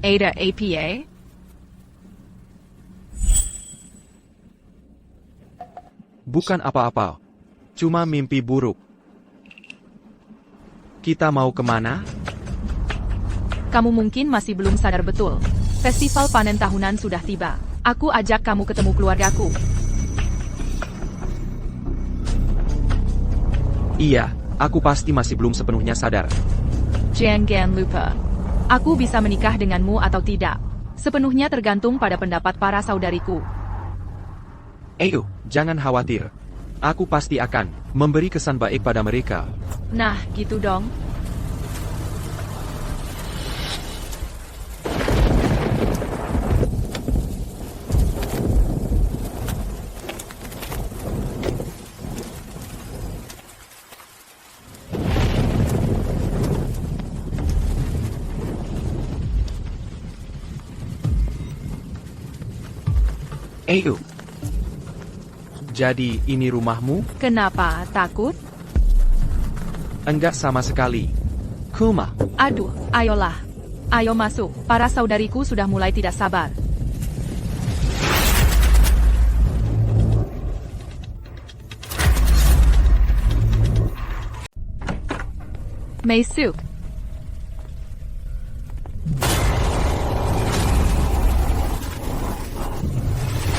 Ada APA? Bukan apa-apa. Cuma mimpi buruk. Kita mau kemana? Kamu mungkin masih belum sadar betul. Festival panen tahunan sudah tiba. Aku ajak kamu ketemu keluargaku. Iya, aku pasti masih belum sepenuhnya sadar. Jangan lupa. Aku bisa menikah denganmu atau tidak. Sepenuhnya tergantung pada pendapat para saudariku. Ayo, jangan khawatir. Aku pasti akan memberi kesan baik pada mereka. Nah, gitu dong. Ayo. Jadi, ini rumahmu? Kenapa takut? Enggak sama sekali. Kuma. Aduh, ayolah. Ayo masuk. Para saudariku sudah mulai tidak sabar. Masuk.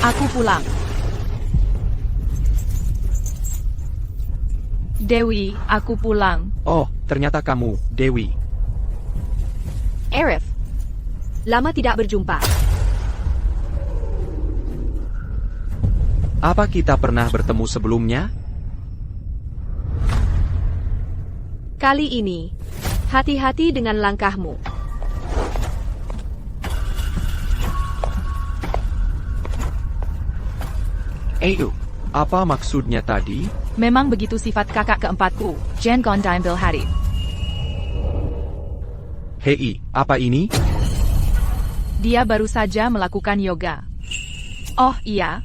Aku pulang. Dewi, aku pulang. Oh, ternyata kamu, Dewi. Arif. Lama tidak berjumpa. Apa kita pernah bertemu sebelumnya? Kali ini, hati-hati dengan langkahmu. Ayo, apa maksudnya tadi? Memang begitu sifat kakak keempatku, Jen Gondaim Bilhari. Hei, apa ini? Dia baru saja melakukan yoga. Oh iya,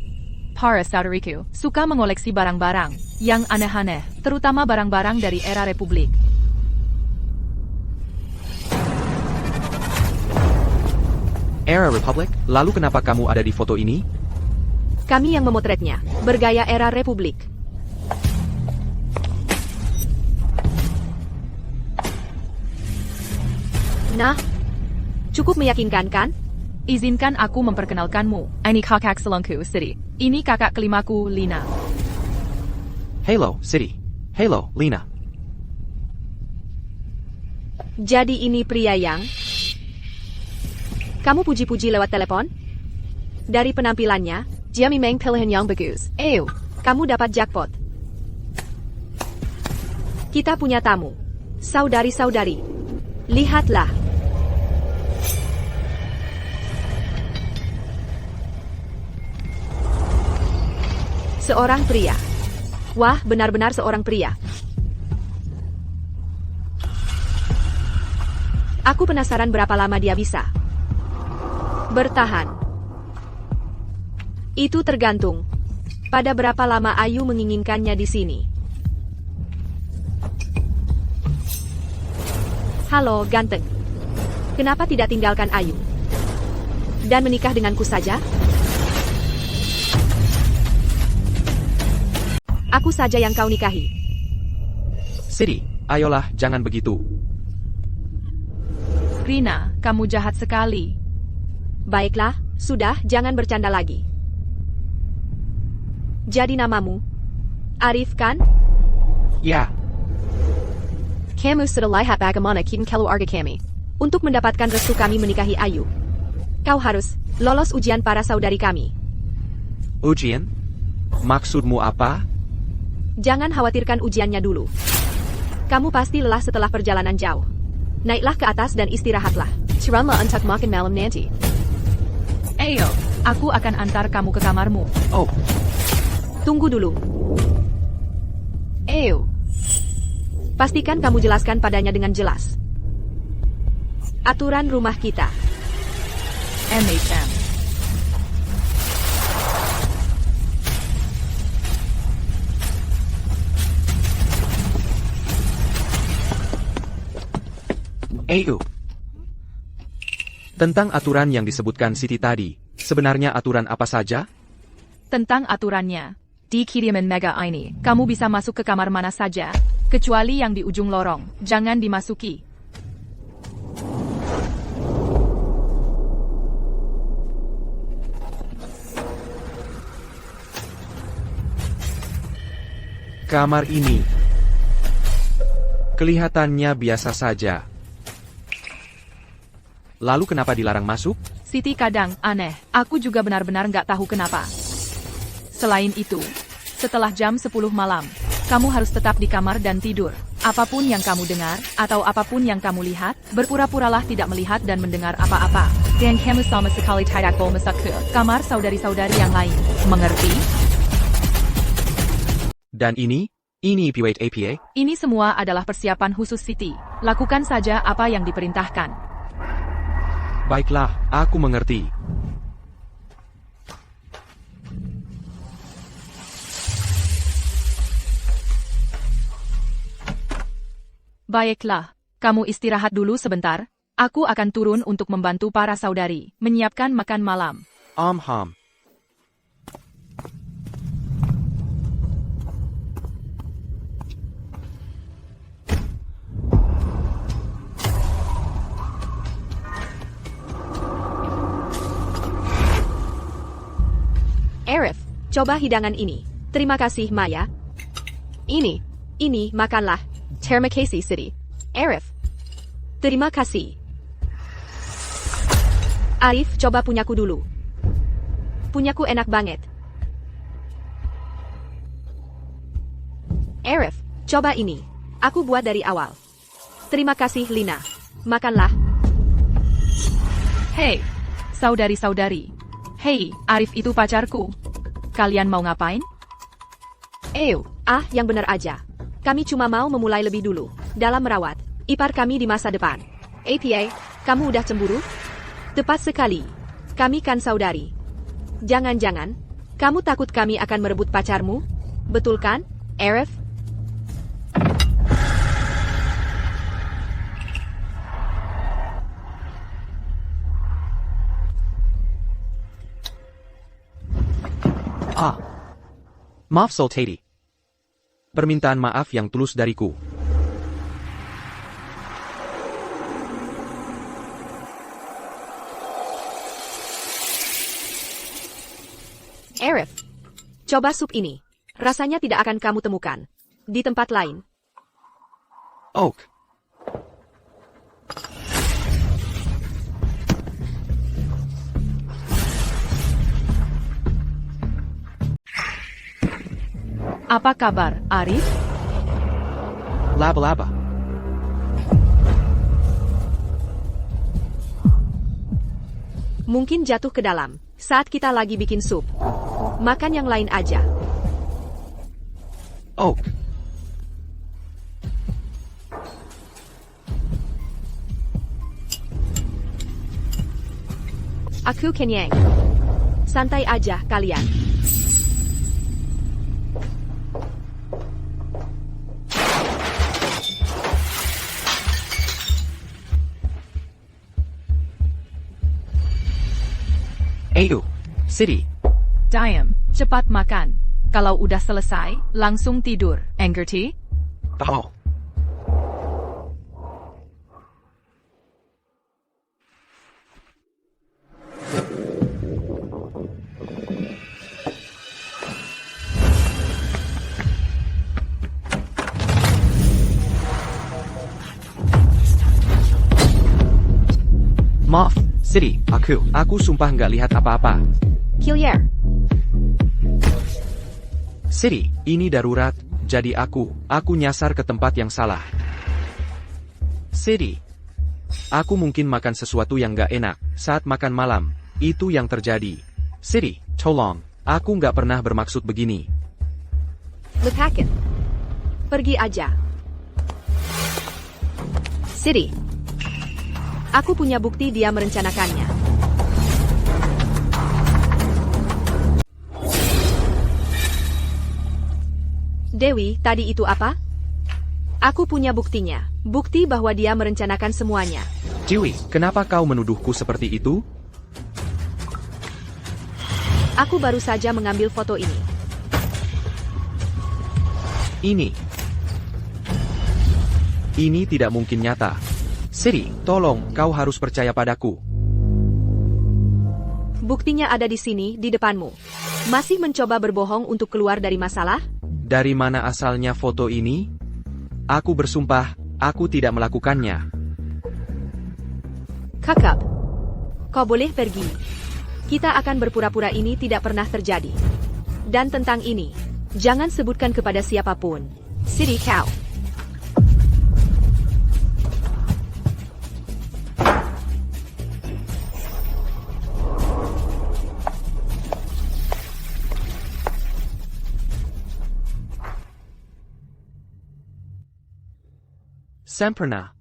para saudariku suka mengoleksi barang-barang yang aneh-aneh, terutama barang-barang dari era Republik. Era Republic? Lalu kenapa kamu ada di foto ini? Kami yang memotretnya, bergaya era Republik. Nah, cukup meyakinkan kan? Izinkan aku memperkenalkanmu. Ini kakak selongku, Siri. Ini kakak kelimaku, Lina. Hello, Siri. Hello, Lina. Jadi ini pria yang... Kamu puji-puji lewat telepon? Dari penampilannya, dia memang pilihan yang bagus. Kamu dapat jackpot. Kita punya tamu. Saudari-saudari. Lihatlah. Seorang pria. Wah, benar-benar seorang pria. Aku penasaran berapa lama dia bisa bertahan. Itu tergantung pada berapa lama Ayu menginginkannya di sini. Halo, ganteng. Kenapa tidak tinggalkan Ayu dan menikah denganku saja? Aku saja yang kau nikahi. Siri, ayolah, jangan begitu. Rina, kamu jahat sekali. Baiklah, sudah, jangan bercanda lagi. Jadi namamu Arif kan? Ya. Kamu sudah lihat bagaimana kita keluarga kami. Untuk mendapatkan restu kami menikahi Ayu, kau harus lolos ujian para saudari kami. Ujian? Maksudmu apa? Jangan khawatirkan ujiannya dulu. Kamu pasti lelah setelah perjalanan jauh. Naiklah ke atas dan istirahatlah. Turunlah untuk makan malam nanti. Ayo, aku akan antar kamu ke kamarmu. Oh. Tunggu dulu. Pastikan kamu jelaskan padanya dengan jelas. Aturan rumah kita. MHM. Tentang aturan yang disebutkan Siti tadi, sebenarnya aturan apa saja? Tentang aturannya, di kiriman mega ini, kamu bisa masuk ke kamar mana saja, kecuali yang di ujung lorong, jangan dimasuki. Kamar ini kelihatannya biasa saja. Lalu kenapa dilarang masuk? Siti kadang aneh, aku juga benar-benar nggak tahu kenapa. Selain itu, setelah jam 10 malam, kamu harus tetap di kamar dan tidur. Apapun yang kamu dengar, atau apapun yang kamu lihat, berpura-puralah tidak melihat dan mendengar apa-apa. Dan kamu sama sekali tidak boleh masuk ke kamar saudari-saudari yang lain. Mengerti? Dan ini P8 APA? Ini semua adalah persiapan khusus Siti. Lakukan saja apa yang diperintahkan. Baiklah, aku mengerti. Baiklah, kamu istirahat dulu sebentar. Aku akan turun untuk membantu para saudari menyiapkan makan malam. Ham. Arif, coba hidangan ini. Terima kasih, Maya. Ini, makanlah. Terima kasih, Siti. Arif. Terima kasih. Arif, coba punyaku dulu. Punyaku enak banget. Arif, coba ini. Aku buat dari awal. Terima kasih, Lina. Makanlah. Hei, saudari-saudari. Hei, Arif itu pacarku. Kalian mau ngapain? Yang benar aja. Kami cuma mau memulai lebih dulu dalam merawat ipar kami di masa depan. APA, kamu udah cemburu? Tepat sekali. Kami kan saudari. Jangan-jangan, kamu takut kami akan merebut pacarmu? Betul kan, Arif? Maaf Sultati. Permintaan maaf yang tulus dariku. Arif, coba sup ini. Rasanya tidak akan kamu temukan di tempat lain. Oak. Apa kabar, Arif? Laba-laba. Mungkin jatuh ke dalam saat kita lagi bikin sup. Makan yang lain aja. Oak. Aku kenyang. Santai aja kalian. Ayo, Siti. Diam, cepat makan. Kalau udah selesai, langsung tidur. Ngerti? Tahu. Maaf, Siti, aku sumpah nggak lihat apa-apa. Kilier. Siti, ini darurat, jadi aku nyasar ke tempat yang salah. Siti, aku mungkin makan sesuatu yang nggak enak saat makan malam, itu yang terjadi. Siti, tolong, aku nggak pernah bermaksud begini. Lepakin. Pergi aja. Siti. Aku punya bukti dia merencanakannya. Dewi, tadi itu apa? Aku punya buktinya. Bukti bahwa dia merencanakan semuanya. Dewey, kenapa kau menuduhku seperti itu? Aku baru saja mengambil foto ini. Ini tidak mungkin nyata. Siri, tolong, kau harus percaya padaku. Buktinya ada di sini, di depanmu. Masih mencoba berbohong untuk keluar dari masalah? Dari mana asalnya foto ini? Aku bersumpah, aku tidak melakukannya. Kakak, kau boleh pergi. Kita akan berpura-pura ini tidak pernah terjadi. Dan tentang ini, jangan sebutkan kepada siapapun. Siri kau. Sempurna.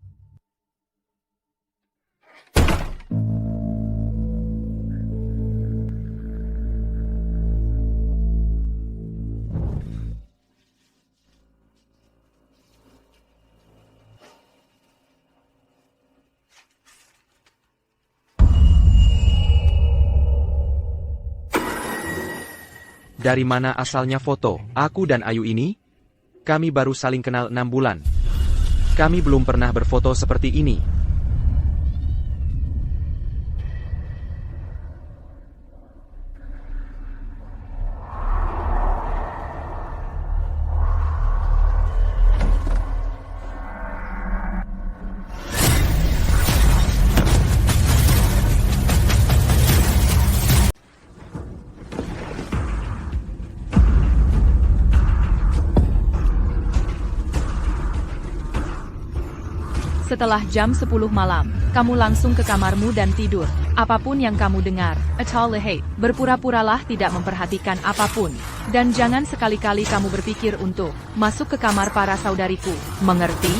Dari mana asalnya foto aku dan Ayu ini? Kami baru saling kenal 6 bulan. Kami belum pernah berfoto seperti ini. Setelah jam 10 malam, kamu langsung ke kamarmu dan tidur. Apapun yang kamu dengar, atau lihat, berpura-puralah tidak memperhatikan apapun. Dan jangan sekali-kali kamu berpikir untuk masuk ke kamar para saudariku. Mengerti?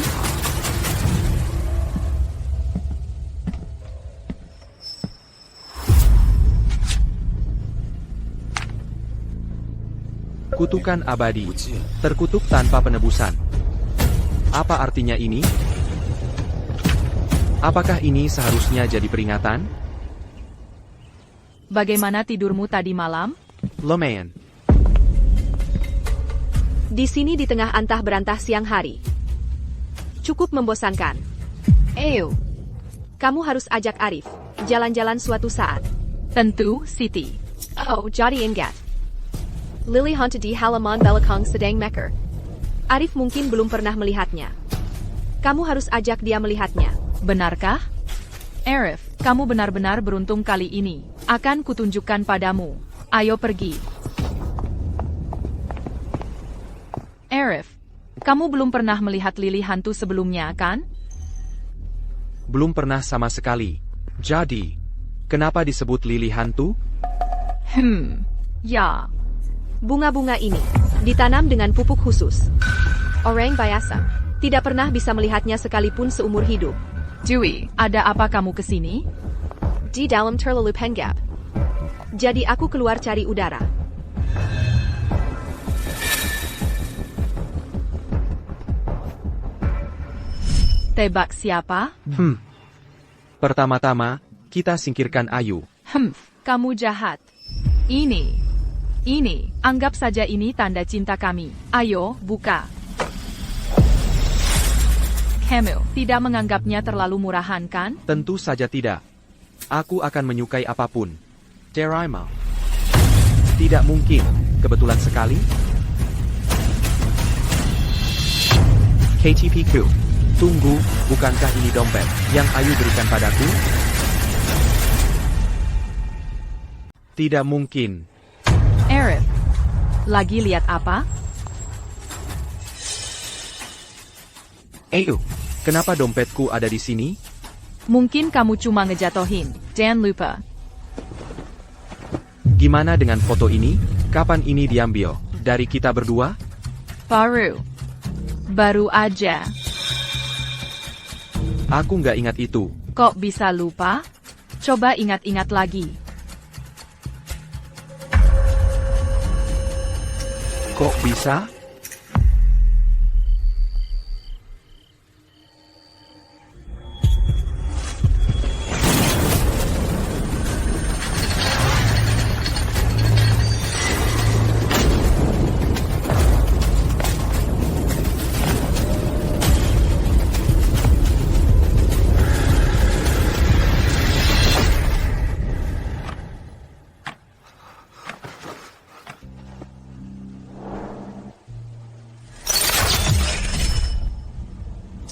Kutukan abadi. Terkutuk tanpa penebusan. Apa artinya ini? Apakah ini seharusnya jadi peringatan? Bagaimana tidurmu tadi malam? Lumayan. Di sini di tengah antah berantah siang hari. Cukup membosankan. Ew. Kamu harus ajak Arif jalan-jalan suatu saat. Tentu, Siti. Oh, jadi ingat. Lily Haunted di halaman belakang sedang maker. Arif mungkin belum pernah melihatnya. Kamu harus ajak dia melihatnya. Benarkah? Arif, kamu benar-benar beruntung kali ini. Akan kutunjukkan padamu. Ayo pergi. Arif, kamu belum pernah melihat Lily hantu sebelumnya, kan? Belum pernah sama sekali. Jadi, kenapa disebut Lily hantu? Ya. Bunga-bunga ini ditanam dengan pupuk khusus. Orang biasa tidak pernah bisa melihatnya sekalipun seumur hidup. Dewey, ada apa kamu kesini? Di dalam terlalu penggap. Jadi aku keluar cari udara. Tebak siapa? Pertama-tama, kita singkirkan Ayu. Kamu jahat. Ini, anggap saja ini tanda cinta kami. Ayo, buka. Kamu tidak menganggapnya terlalu murahan, kan? Tentu saja tidak. Aku akan menyukai apapun. Teraima. Tidak mungkin. Kebetulan sekali. KTPku. Tunggu, bukankah ini dompet yang Ayu berikan padaku? Tidak mungkin. Arif, lagi lihat apa? Ayu, kenapa dompetku ada di sini? Mungkin kamu cuma ngejatohin, dan lupa. Gimana dengan foto ini? Kapan ini diambil? Dari kita berdua? Baru aja. Aku nggak ingat itu. Kok bisa lupa? Coba ingat-ingat lagi. Kok bisa?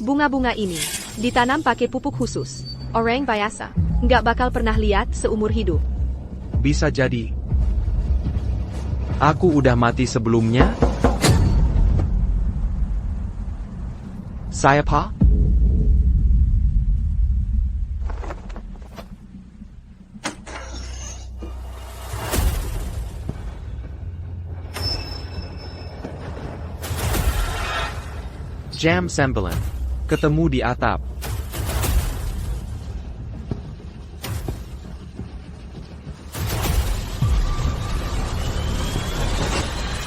Bunga-bunga ini ditanam pakai pupuk khusus. Orang biasa nggak bakal pernah lihat seumur hidup. Bisa jadi. Aku udah mati sebelumnya? Saya Pak? Jam sembilan. Ketemu di atap.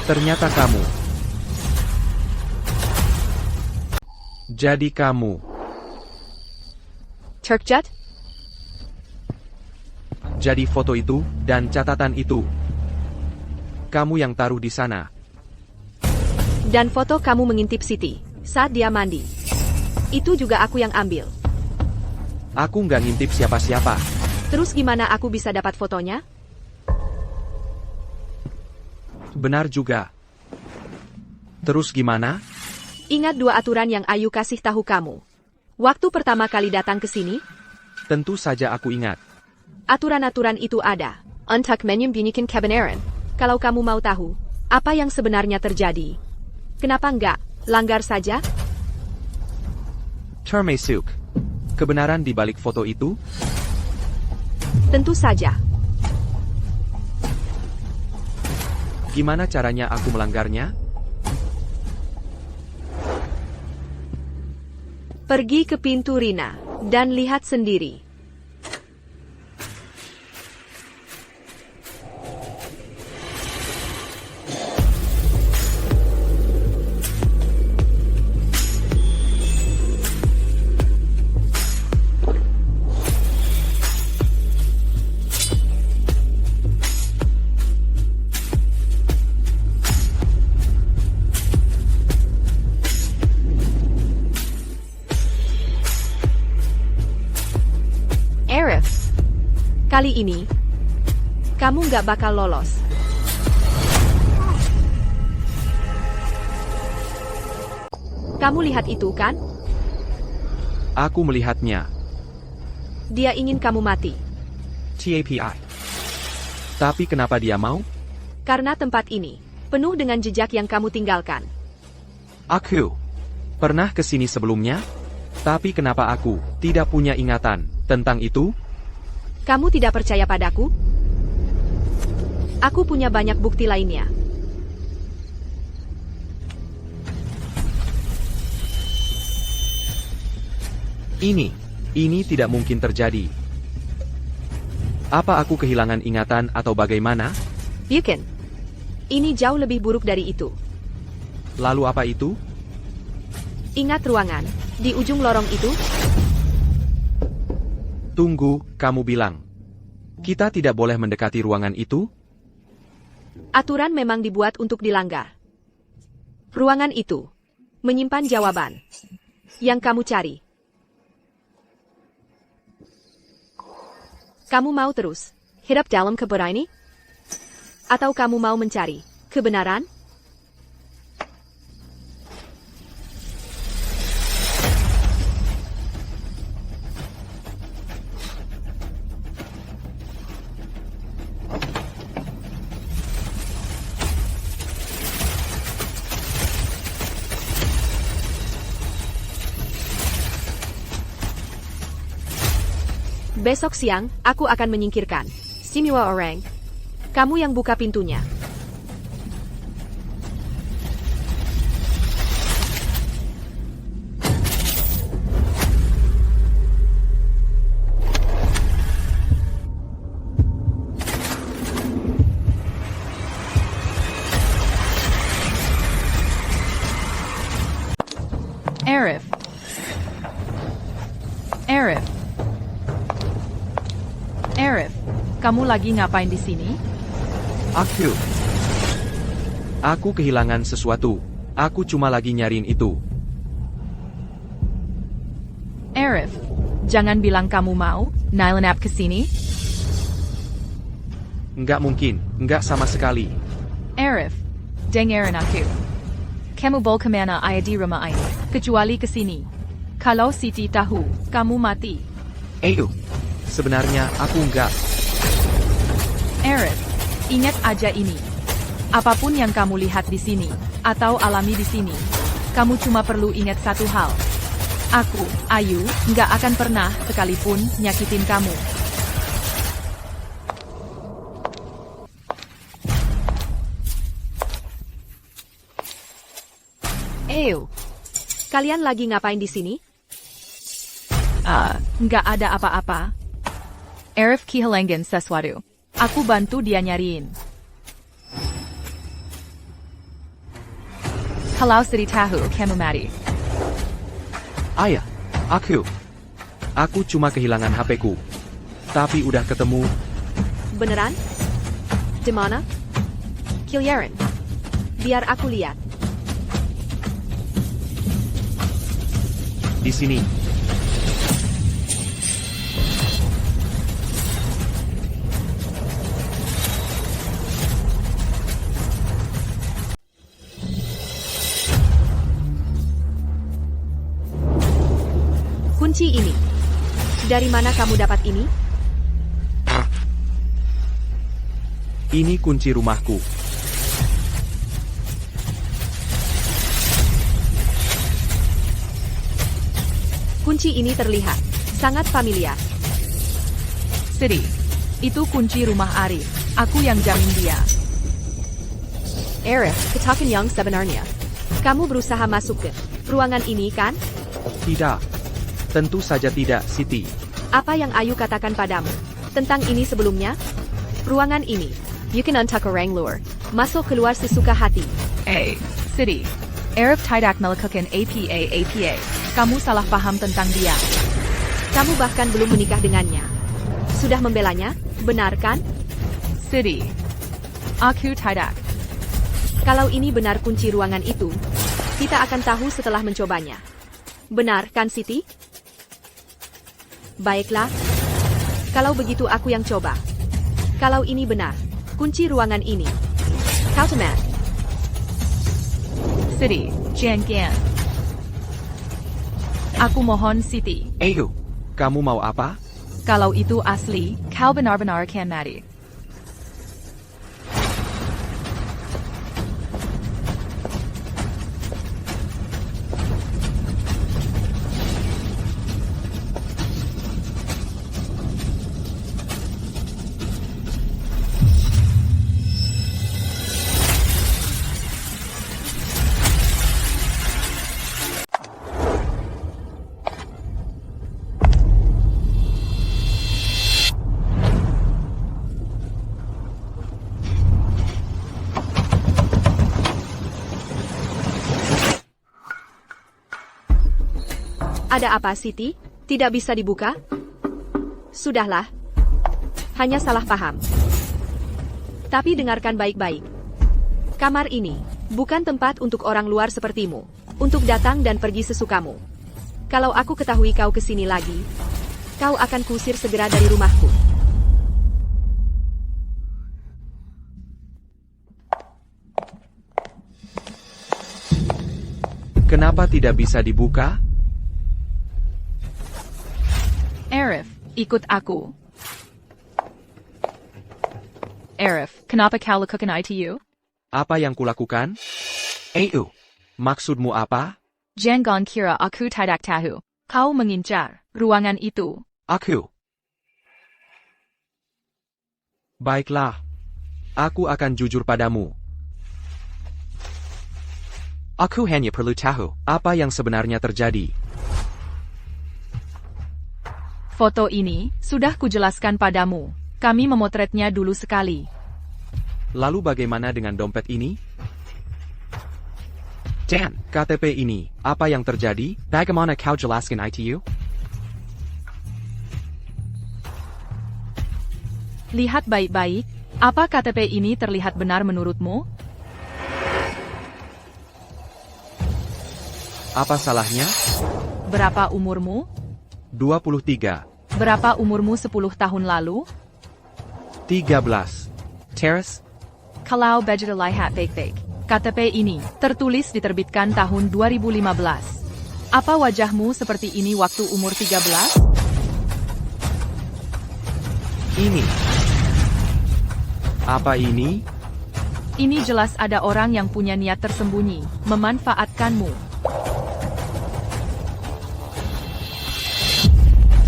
Ternyata kamu. Jadi kamu. Turkjet? Jadi foto itu, dan catatan itu. Kamu yang taruh di sana. Dan foto kamu mengintip Siti saat dia mandi. Itu juga aku yang ambil. Aku nggak ngintip siapa-siapa. Terus gimana aku bisa dapat fotonya? Benar juga. Terus gimana? Ingat 2 aturan yang Ayu kasih tahu kamu. Waktu pertama kali datang ke sini, Tentu saja aku ingat. aturan-aturan itu ada. Untuk menyembunyikan kebenaran. Kalau kamu mau tahu, apa yang sebenarnya terjadi. Kenapa enggak? Langgar saja? Termasuk. Kebenaran di balik foto itu? Tentu saja. Gimana caranya aku melanggarnya? Pergi ke pintu Rina, dan lihat sendiri. Arif, kali ini, kamu nggak bakal lolos. Kamu lihat itu kan? Aku melihatnya. Dia ingin kamu mati. TAPI. Tapi kenapa dia mau? Karena tempat ini penuh dengan jejak yang kamu tinggalkan. Aku pernah ke sini sebelumnya? Tapi kenapa aku tidak punya ingatan tentang itu? Kamu tidak percaya padaku? Aku punya banyak bukti lainnya. Ini tidak mungkin terjadi. Apa aku kehilangan ingatan atau bagaimana? Bukan. Ini jauh lebih buruk dari itu. Lalu apa itu? Ingat ruangan di ujung lorong itu? Tunggu, kamu bilang. Kita tidak boleh mendekati ruangan itu? Aturan memang dibuat untuk dilanggar. Ruangan itu menyimpan jawaban yang kamu cari. Kamu mau terus hidup dalam kebaikan ini? Atau kamu mau mencari kebenaran? Besok siang, aku akan menyingkirkan semua orang. Kamu yang buka pintunya. Arif. Arif. Arif, kamu lagi ngapain di sini? Aku kehilangan sesuatu. Aku cuma lagi nyariin itu. Arif, jangan bilang kamu mau nyelenap ke sini. Nggak mungkin, nggak sama sekali. Arif, dengerin aku. Kamu boleh kemana aja di rumah ini, kecuali ke sini. Kalau Siti tahu, kamu mati. Sebenarnya aku nggak. Aerith, ingat aja ini. Apapun yang kamu lihat di sini, atau alami di sini, kamu cuma perlu ingat satu hal. Aku, Ayu, nggak akan pernah, sekalipun, nyakitin kamu. Kalian lagi ngapain di sini? Nggak ada apa-apa. Aerith kehilangan sesuatu. Aku bantu dia nyariin. Kalau Siti tahu, kamu mati. Ayah, aku cuma kehilangan HP-ku. Tapi udah ketemu. Beneran? Di mana? Kilyaran. Biar aku lihat. Di sini. Kunci ini. Dari mana kamu dapat ini? Ini kunci rumahku. Kunci ini terlihat sangat familiar. Siti, itu kunci rumah Arif. Aku yang jamin dia. Aerith, ketahuan yang sebenarnya. Kamu berusaha masuk ke ruangan ini, kan? Tidak. Tentu saja tidak, Siti. Apa yang Ayu katakan padamu tentang ini sebelumnya? Ruangan ini, you can untuck orang luar, masuk keluar sesuka hati. Siti. Aerith tidak melakukan apa. Kamu salah paham tentang dia. Kamu bahkan belum menikah dengannya. Sudah membelanya, benar kan? Siti. Aku tidak. Kalau ini benar kunci ruangan itu, kita akan tahu setelah mencobanya. Benar kan, Siti? Baiklah. Kalau begitu aku yang coba. Kalau ini benar, kunci ruangan ini. Kau teman. Siti, jangan. Aku mohon, Siti. Kamu mau apa? Kalau itu asli, kau benar-benar akan mati. Ada apa, Siti? Tidak bisa dibuka? Sudahlah. Hanya salah paham. Tapi dengarkan baik-baik. Kamar ini bukan tempat untuk orang luar sepertimu, untuk datang dan pergi sesukamu. Kalau aku ketahui kau kesini lagi, kau akan kusir segera dari rumahku. Kenapa tidak bisa dibuka? Aerith, ikut aku. Aerith, kenapa kau lakukan itu? Apa yang kulakukan? Maksudmu apa? Jangan kira aku tidak tahu. Kau mengincar ruangan itu. Baiklah. Aku akan jujur padamu. Aku hanya perlu tahu apa yang sebenarnya terjadi. Foto ini sudah kujelaskan padamu. Kami memotretnya dulu sekali. Lalu bagaimana dengan dompet ini? Dan KTP ini, apa yang terjadi? Bagaimana kau jelaskan itu? Lihat baik-baik. Apa KTP ini terlihat benar menurutmu? Apa salahnya? Berapa umurmu? 23. Berapa umurmu 10 tahun lalu? 13. Terrace? Kalau begitu lihat baik-baik. KTP ini tertulis diterbitkan tahun 2015. Apa wajahmu seperti ini waktu umur 13? Ini. Apa ini? Ini jelas ada orang yang punya niat tersembunyi, memanfaatkanmu.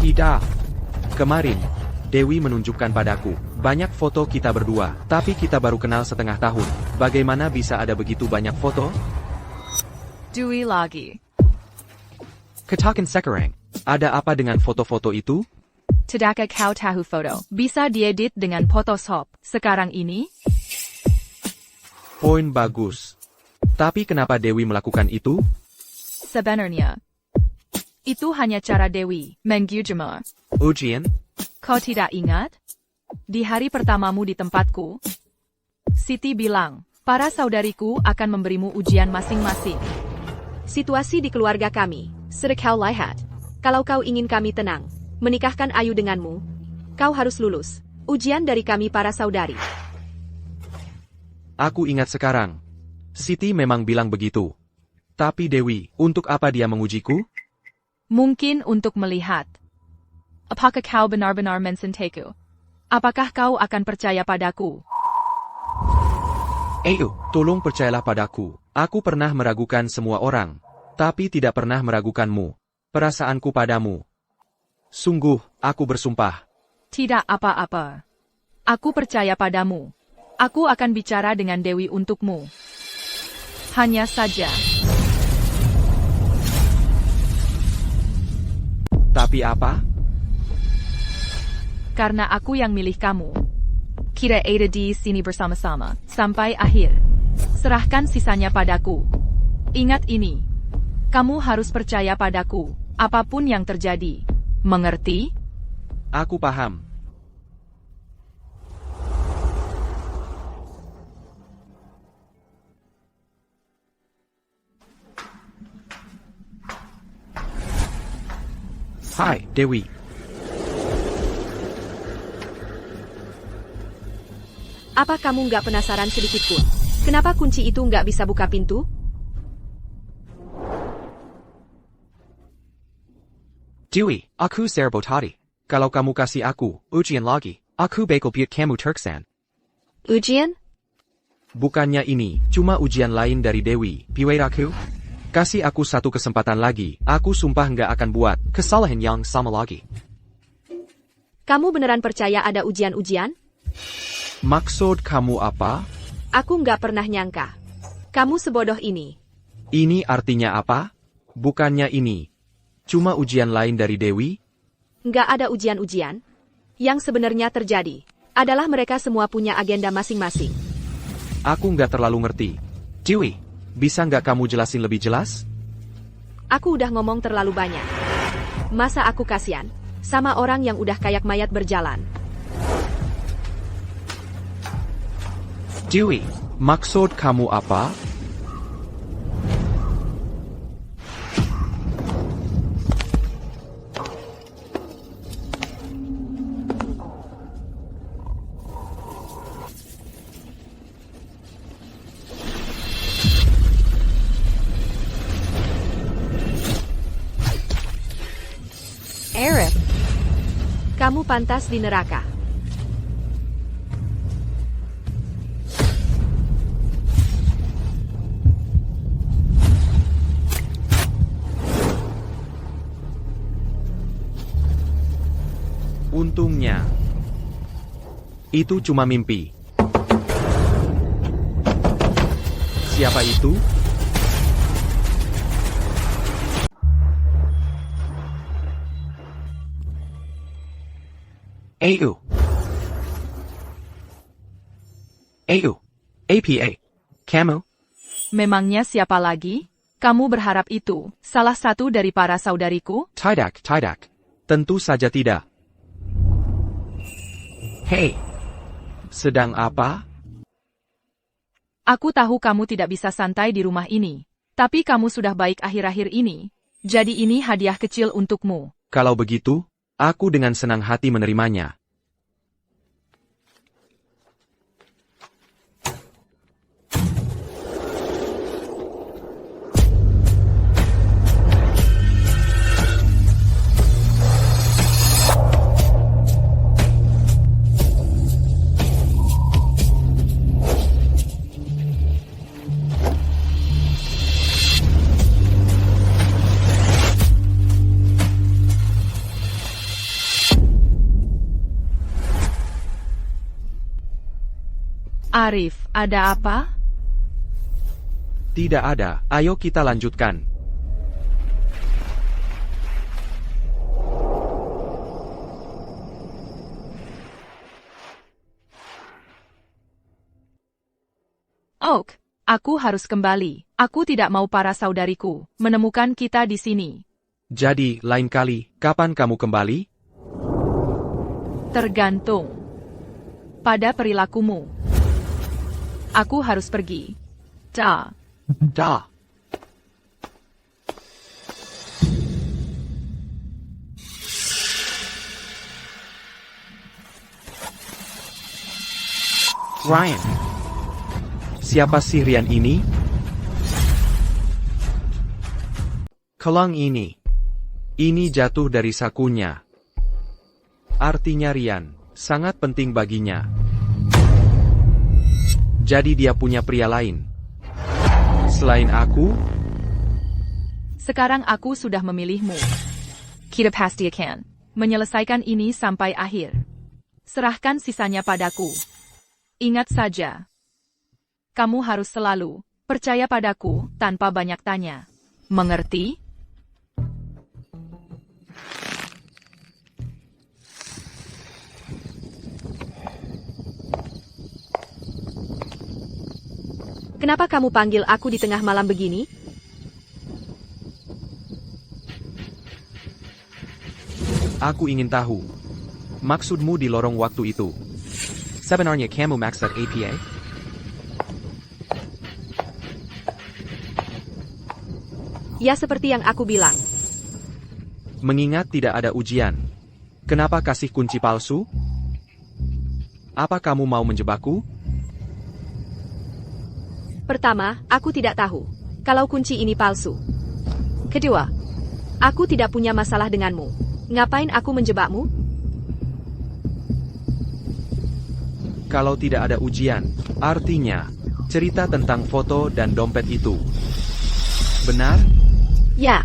Tidak. Kemarin, Dewi menunjukkan padaku banyak foto kita berdua, tapi kita baru kenal setengah tahun. Bagaimana bisa ada begitu banyak foto? Dewi lagi. Katakan sekarang, ada apa dengan foto-foto itu? Tidakkah kau tahu foto bisa diedit dengan Photoshop sekarang ini? Poin bagus. Tapi kenapa Dewi melakukan itu? Sebenarnya, itu hanya cara Dewi mengujimu. Ujian? Kau tidak ingat? Di hari pertamamu di tempatku, Siti bilang, para saudariku akan memberimu ujian masing-masing. Situasi di keluarga kami, sudah kau lihat. Kalau kau ingin kami tenang, menikahkan Ayu denganmu, kau harus lulus ujian dari kami para saudari. Aku ingat sekarang. Siti memang bilang begitu. Tapi Dewi, untuk apa dia mengujiku? Mungkin untuk melihat. Apakah kau benar-benar mencintaku? Apakah kau akan percaya padaku? Ayo, tolong percayalah padaku. Aku pernah meragukan semua orang, tapi tidak pernah meragukanmu. Perasaanku padamu. Sungguh, aku bersumpah. Tidak apa-apa. Aku percaya padamu. Aku akan bicara dengan Dewi untukmu. Hanya saja. Tapi apa? Karena aku yang milih kamu. Kita ada di sini bersama-sama, sampai akhir. Serahkan sisanya padaku. Ingat ini. Kamu harus percaya padaku, apapun yang terjadi. Mengerti? Aku paham. Hai, Dewi. Apa kamu nggak penasaran sedikit pun? Kenapa kunci itu nggak bisa buka pintu? Dewi, aku serbo tadi. Kalau kamu kasih aku ujian lagi, aku bakal buat kamu terkesan. Ujian? Bukannya ini, cuma ujian lain dari Dewi, piwiraku. Kasih aku satu kesempatan lagi, aku sumpah nggak akan buat kesalahan yang sama lagi. Kamu beneran percaya ada ujian-ujian? Maksud kamu apa? Aku nggak pernah nyangka. Kamu sebodoh ini. Ini artinya apa? Bukannya ini cuma ujian lain dari Dewi? Nggak ada ujian-ujian. Yang sebenarnya terjadi adalah mereka semua punya agenda masing-masing. Aku nggak terlalu ngerti. Dewi, bisa nggak kamu jelasin lebih jelas? Aku udah ngomong terlalu banyak. Masa aku kasihan sama orang yang udah kayak mayat berjalan? Dewi, maksud kamu apa? Arif, kamu pantas di neraka. Untungnya, itu cuma mimpi. Siapa itu? Ayu. Ayu. APA. Kamu? Memangnya siapa lagi? Kamu berharap itu salah satu dari para saudariku? Tidak, tidak. Tentu saja tidak. Hei. Sedang apa? Aku tahu kamu tidak bisa santai di rumah ini. Tapi kamu sudah baik akhir-akhir ini. Jadi ini hadiah kecil untukmu. Kalau begitu, aku dengan senang hati menerimanya. Arif, ada apa? Tidak ada, ayo kita lanjutkan. Oak, aku harus kembali. Aku tidak mau para saudariku menemukan kita di sini. Jadi, lain kali, kapan kamu kembali? Tergantung pada perilakumu. Aku harus pergi. Dah. Dah. Ryan. Siapa sih Rian ini? Kelang ini. Ini jatuh dari sakunya. Artinya Rian, sangat penting baginya. Jadi dia punya pria lain. Selain aku, Sekarang aku sudah memilihmu. Kita pasti akan menyelesaikan ini sampai akhir. Serahkan sisanya padaku. Ingat saja, kamu harus selalu percaya padaku tanpa banyak tanya. Mengerti? Kenapa kamu panggil aku di tengah malam begini? aku ingin tahu. Maksudmu di lorong waktu itu? Sebenarnya kamu maksud APA? Ya seperti yang aku bilang. Mengingat tidak ada ujian. Kenapa kasih kunci palsu? Apa kamu mau menjebakku? Pertama, aku tidak tahu kalau kunci ini palsu. Kedua, aku tidak punya masalah denganmu. Ngapain aku menjebakmu? Kalau tidak ada ujian, artinya cerita tentang foto dan dompet itu. Benar? Ya,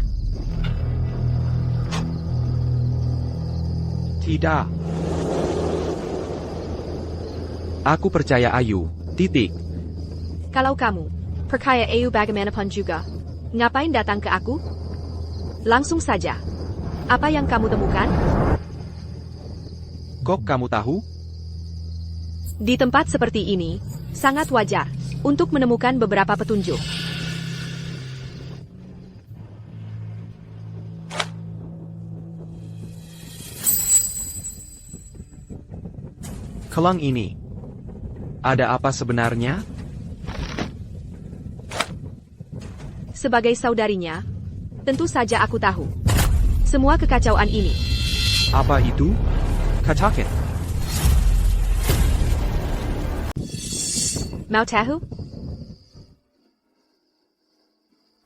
Tidak. Aku percaya Ayu. Titik. kalau kamu percaya Ayu bagaimanapun juga, ngapain datang ke aku? Langsung saja. Apa yang kamu temukan? Kok kamu tahu? Di tempat seperti ini, sangat wajar untuk menemukan beberapa petunjuk. Kelang ini. Ada apa sebenarnya? Sebagai saudarinya, tentu saja aku tahu. Semua kekacauan ini. Apa itu? Katakan. Mau tahu?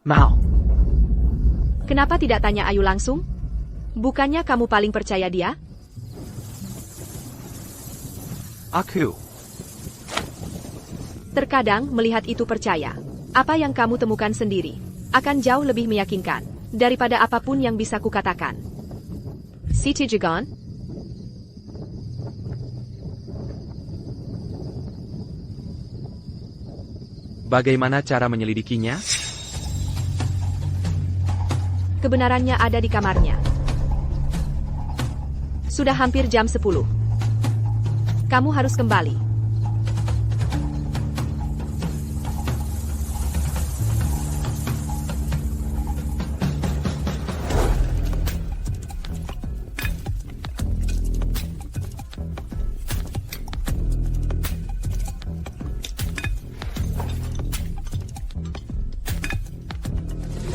Mau. Kenapa tidak tanya Ayu langsung? Bukannya kamu paling percaya dia? Aku. Terkadang melihat itu percaya. Apa yang kamu temukan sendiri akan jauh lebih meyakinkan daripada apapun yang bisa kukatakan. Siti Jagan? Bagaimana cara menyelidikinya? Kebenarannya ada di kamarnya. Sudah hampir jam 10. Kamu harus kembali.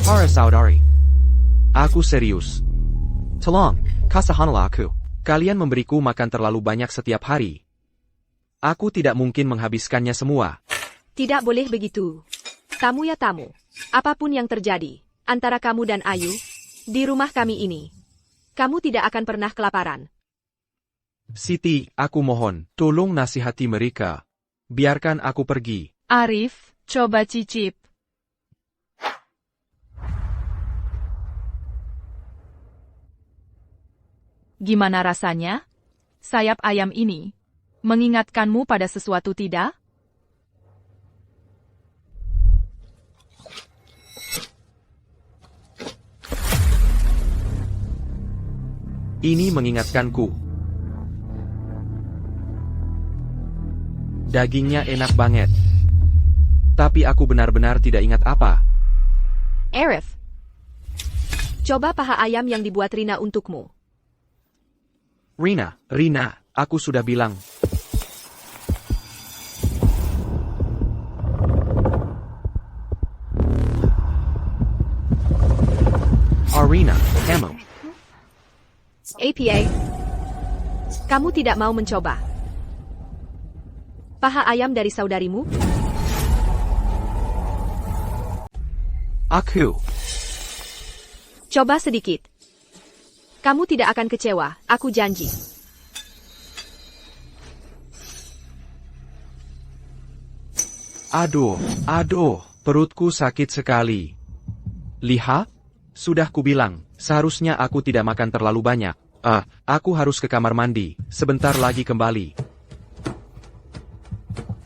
Para saudari. Aku serius. Tolong, kasahanlah aku. Kalian memberiku makan terlalu banyak setiap hari. Aku tidak mungkin menghabiskannya semua. Tidak boleh begitu. Tamu ya tamu. Apapun yang terjadi antara kamu dan Ayu di rumah kami ini, kamu tidak akan pernah kelaparan. Siti, aku mohon, tolong nasihati mereka. Biarkan aku pergi. Arif, coba cicip. Gimana rasanya? Sayap ayam ini mengingatkanmu pada sesuatu tidak? Ini mengingatkanku. Dagingnya enak banget. Tapi aku benar-benar tidak ingat apa. Arif. Coba paha ayam yang dibuat Rina untukmu. Rina, aku sudah bilang. Arina, kamu. APA. Kamu tidak mau mencoba. Paha ayam dari saudarimu? Aku. Coba sedikit. Kamu tidak akan kecewa, aku janji. Aduh, perutku sakit sekali. Lihat, sudah kubilang, seharusnya aku tidak makan terlalu banyak. Aku harus ke kamar mandi, sebentar lagi kembali.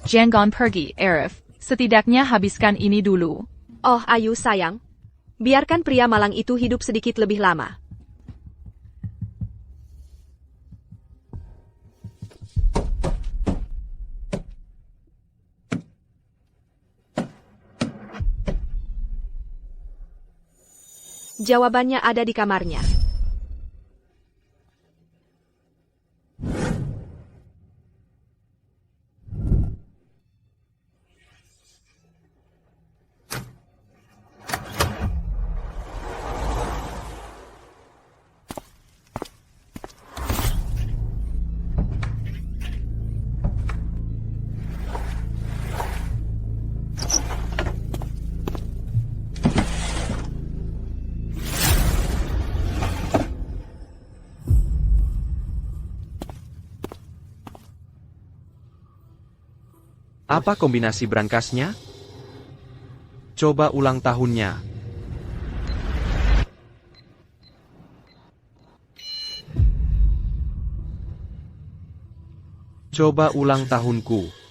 Jangan pergi, Arif. Setidaknya habiskan ini dulu. Oh, Ayu sayang. Biarkan pria malang itu hidup sedikit lebih lama. Jawabannya ada di kamarnya. Apa kombinasi berangkasnya? Coba ulang tahunnya. Coba ulang tahunku.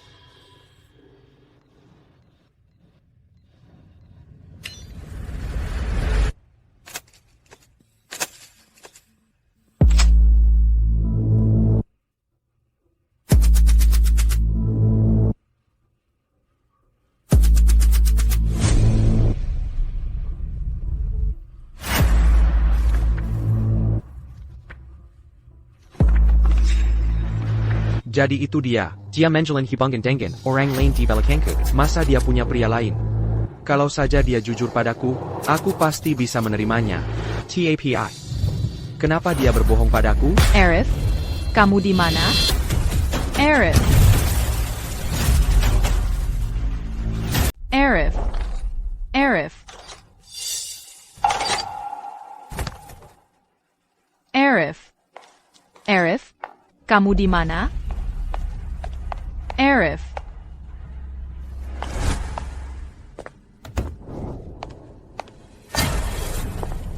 Jadi itu dia, dia menjalan hibangkan dengan orang lain di belakangku. Masa dia punya pria lain? Kalau saja dia jujur padaku, aku pasti bisa menerimanya. TAPI. Kenapa dia berbohong padaku? Arif, kamu di mana? Arif. Arif. Arif. Arif. Arif, kamu di mana? Arif.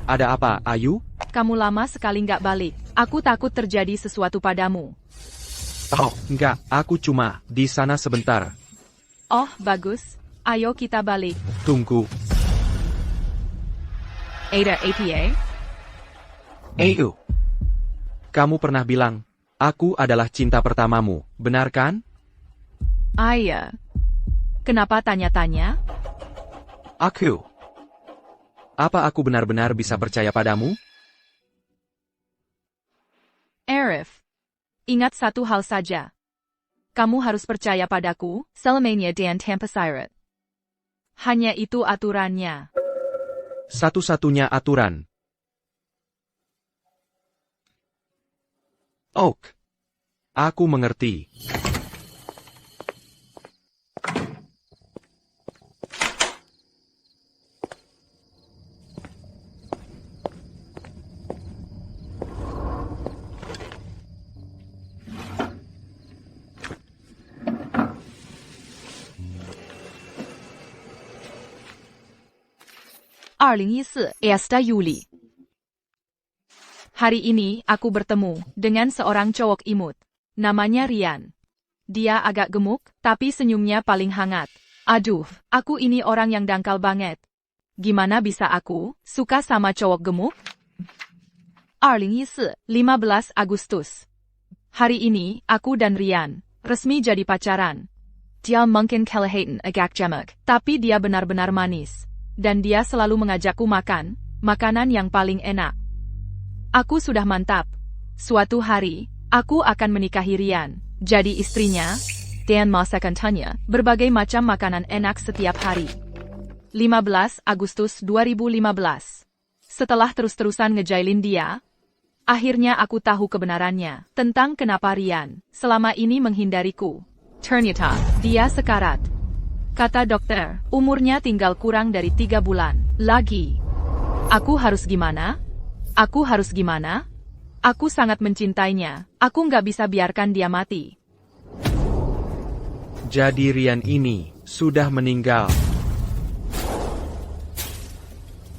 Ada apa, Ayu? Kamu lama sekali nggak balik. Aku takut terjadi sesuatu padamu. Oh, enggak, aku cuma di sana sebentar. Oh, bagus. Ayo kita balik. Tunggu. Ada APA? Ayu. Kamu pernah bilang, aku adalah cinta pertamamu, benar kan? Iya. Kenapa tanya-tanya? Aku. Apa aku benar-benar bisa percaya padamu? Arif. Ingat satu hal saja. Kamu harus percaya padaku, selamanya dan tanpa syarat. Hanya itu aturannya. Satu-satunya aturan. Oak. Aku mengerti. Esta Juli. Hari ini, aku bertemu dengan seorang cowok imut. Namanya Rian. Dia agak gemuk, tapi senyumnya paling hangat. Aduh, aku ini orang yang dangkal banget. Gimana bisa aku suka sama cowok gemuk? 2014, 15 Agustus. Hari ini, aku dan Rian resmi jadi pacaran. Dia mungkin kelihatan agak jamak, tapi dia benar-benar manis. Dan dia selalu mengajakku makan makanan yang paling enak. Aku sudah mantap. Suatu hari, aku akan menikahi Rian, jadi istrinya, dan masakan tanya berbagai macam makanan enak setiap hari. 15 Agustus 2015. Setelah terus-terusan ngejailin dia, akhirnya aku tahu kebenarannya tentang kenapa Rian selama ini menghindariku. Ternyata, dia sekarat. Kata dokter, umurnya tinggal kurang dari 3 bulan lagi. Aku harus gimana? Aku harus gimana? Aku sangat mencintainya. Aku nggak bisa biarkan dia mati. Jadi Rian ini sudah meninggal.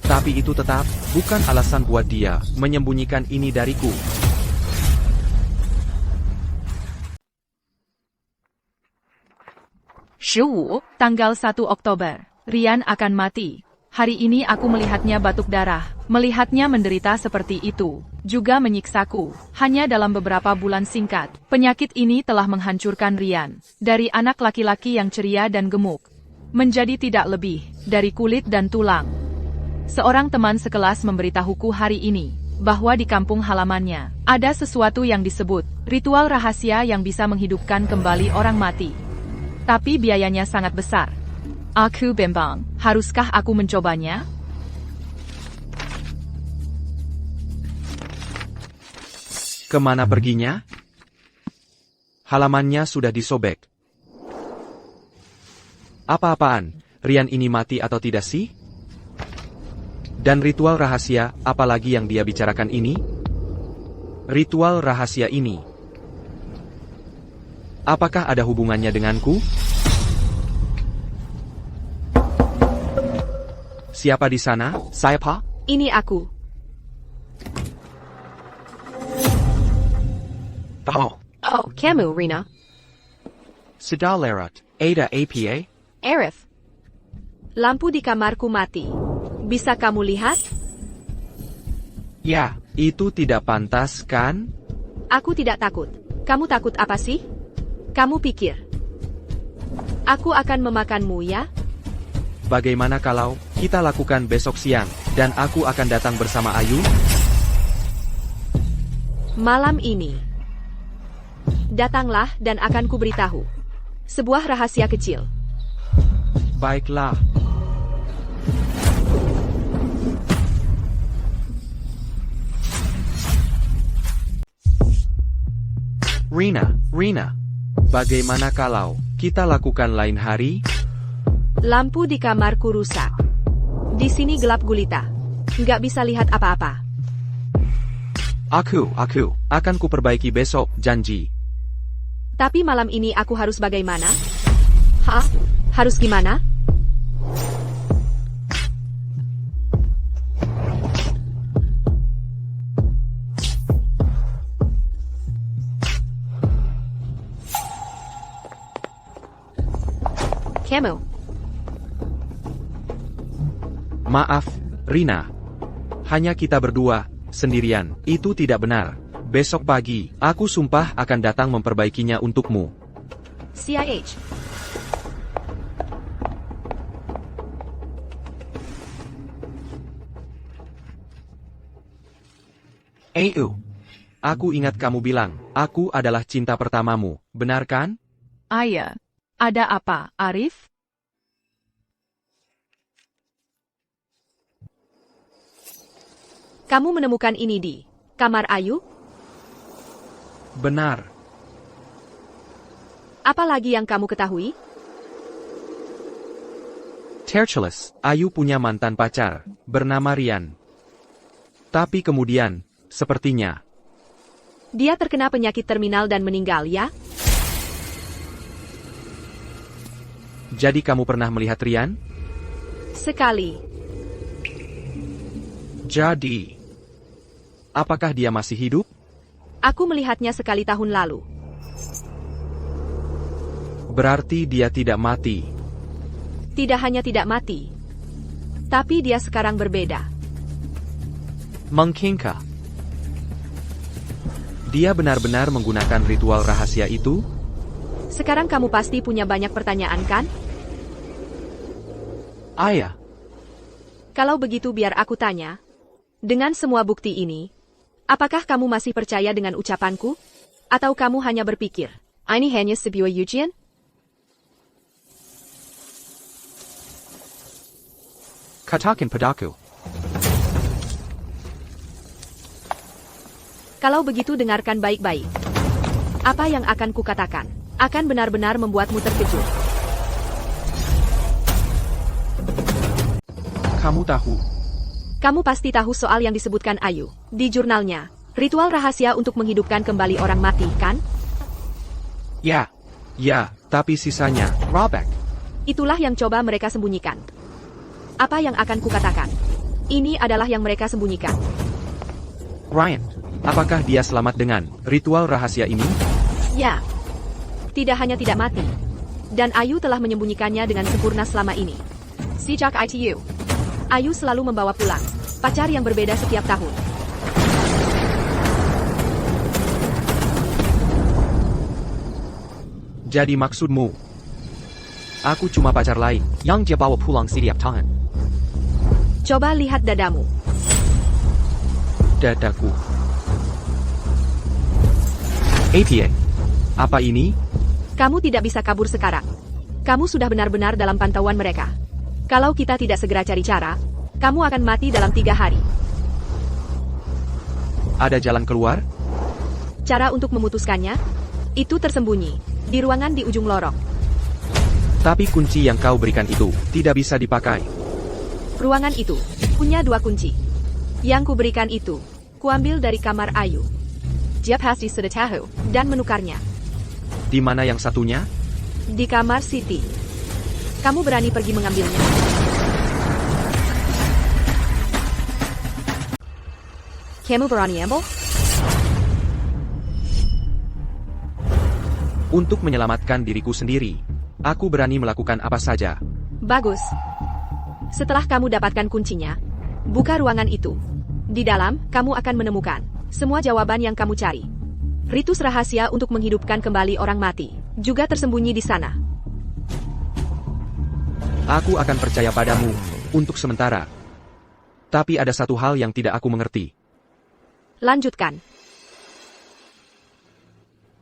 Tapi itu tetap bukan alasan buat dia menyembunyikan ini dariku. Shu, tanggal 1 Oktober. Rian akan mati. Hari ini aku melihatnya batuk darah, melihatnya menderita seperti itu, juga menyiksaku. Hanya dalam beberapa bulan singkat, penyakit ini telah menghancurkan Rian. Dari anak laki-laki yang ceria dan gemuk, menjadi tidak lebih dari kulit dan tulang. Seorang teman sekelas memberitahuku hari ini, bahwa di kampung halamannya, ada sesuatu yang disebut ritual rahasia yang bisa menghidupkan kembali orang mati. Tapi biayanya sangat besar. Aku bimbang, haruskah aku mencobanya? Kemana perginya? Halamannya sudah disobek. Apa-apaan, Rian ini mati atau tidak sih? Dan ritual rahasia, apalagi yang dia bicarakan ini? Ritual rahasia ini. Apakah ada hubungannya denganku? Siapa di sana? Siapa? Ini aku. Oh, Oh, kamu, Rina. sudah lewat. Ada apa? Arif. Lampu di kamarku mati. Bisa kamu lihat? Ya, itu tidak pantas kan? Aku tidak takut. Kamu takut apa sih? Kamu pikir aku akan memakanmu ya? Bagaimana kalau kita lakukan besok siang, dan aku akan datang bersama Ayu? Malam ini. Datanglah dan akan kuberitahu. Sebuah rahasia kecil. Baiklah. Rina, bagaimana kalau kita lakukan lain hari? Lampu di kamarku rusak. Di sini gelap gulita. Nggak bisa lihat apa-apa. Aku akan kuperbaiki besok, janji. Tapi malam ini aku harus bagaimana? Hah? Harus gimana? Kamu. Maaf, Rina. Hanya kita berdua, sendirian. Itu tidak benar. Besok pagi, aku sumpah akan datang memperbaikinya untukmu. CIH. Ayu. Aku ingat kamu bilang, aku adalah cinta pertamamu, benar kan? Ayah. Ada apa, Arif? Kamu menemukan ini di kamar Ayu? Benar. Apa lagi yang kamu ketahui? Terceles, Ayu punya mantan pacar, bernama Rian. Tapi kemudian, sepertinya, Dia terkena penyakit terminal dan meninggal ya? jadi kamu pernah melihat Rian? Sekali. Jadi, apakah dia masih hidup? Aku melihatnya sekali tahun lalu. Berarti dia tidak mati. Tidak hanya tidak mati. Tapi dia sekarang berbeda. Mungkinkah Dia benar-benar menggunakan ritual rahasia itu? Sekarang kamu pasti punya banyak pertanyaan kan? Ayah, Kalau begitu biar aku tanya. Dengan semua bukti ini, apakah kamu masih percaya dengan ucapanku? Atau kamu hanya berpikir, ini hanya sebuah ujian? katakan padaku. Kalau begitu dengarkan baik-baik. Apa yang akan kukatakan akan benar-benar membuatmu terkejut. Kamu tahu, Kamu pasti tahu soal yang disebutkan Ayu di jurnalnya. Ritual rahasia untuk menghidupkan kembali orang mati, kan? ya, tapi sisanya, Robek. Itulah yang coba mereka sembunyikan. Apa yang akan kukatakan? Ini adalah yang mereka sembunyikan. Ryan, apakah dia selamat dengan ritual rahasia ini? Ya. Tidak hanya tidak mati. Dan Ayu telah menyembunyikannya dengan sempurna selama ini. Sejak ITU, Ayu selalu membawa pulang pacar yang berbeda setiap tahun. Jadi maksudmu, aku cuma pacar lain yang dia bawa pulang setiap tahun. Coba lihat dadamu. Dadaku. APA, apa ini? Kamu tidak bisa kabur sekarang. Kamu sudah benar-benar dalam pantauan mereka. Kalau kita tidak segera cari cara, kamu akan mati dalam 3 hari. Ada jalan keluar? Cara untuk memutuskannya? Itu tersembunyi di ruangan di ujung lorong. Tapi kunci yang kau berikan itu tidak bisa dipakai. Ruangan itu punya 2 kunci. Yang kuberikan itu, kuambil dari kamar Ayu. Dia pasti sudah tahu dan menukarnya. Di mana yang satunya? Di kamar Siti. Kamu berani pergi mengambilnya? Kamu berani ambil? Untuk menyelamatkan diriku sendiri, aku berani melakukan apa saja. Bagus. Setelah kamu dapatkan kuncinya, buka ruangan itu. Di dalam, kamu akan menemukan semua jawaban yang kamu cari. Ritus rahasia untuk menghidupkan kembali orang mati juga tersembunyi di sana. Aku akan percaya padamu untuk sementara. Tapi ada satu hal yang tidak aku mengerti. Lanjutkan.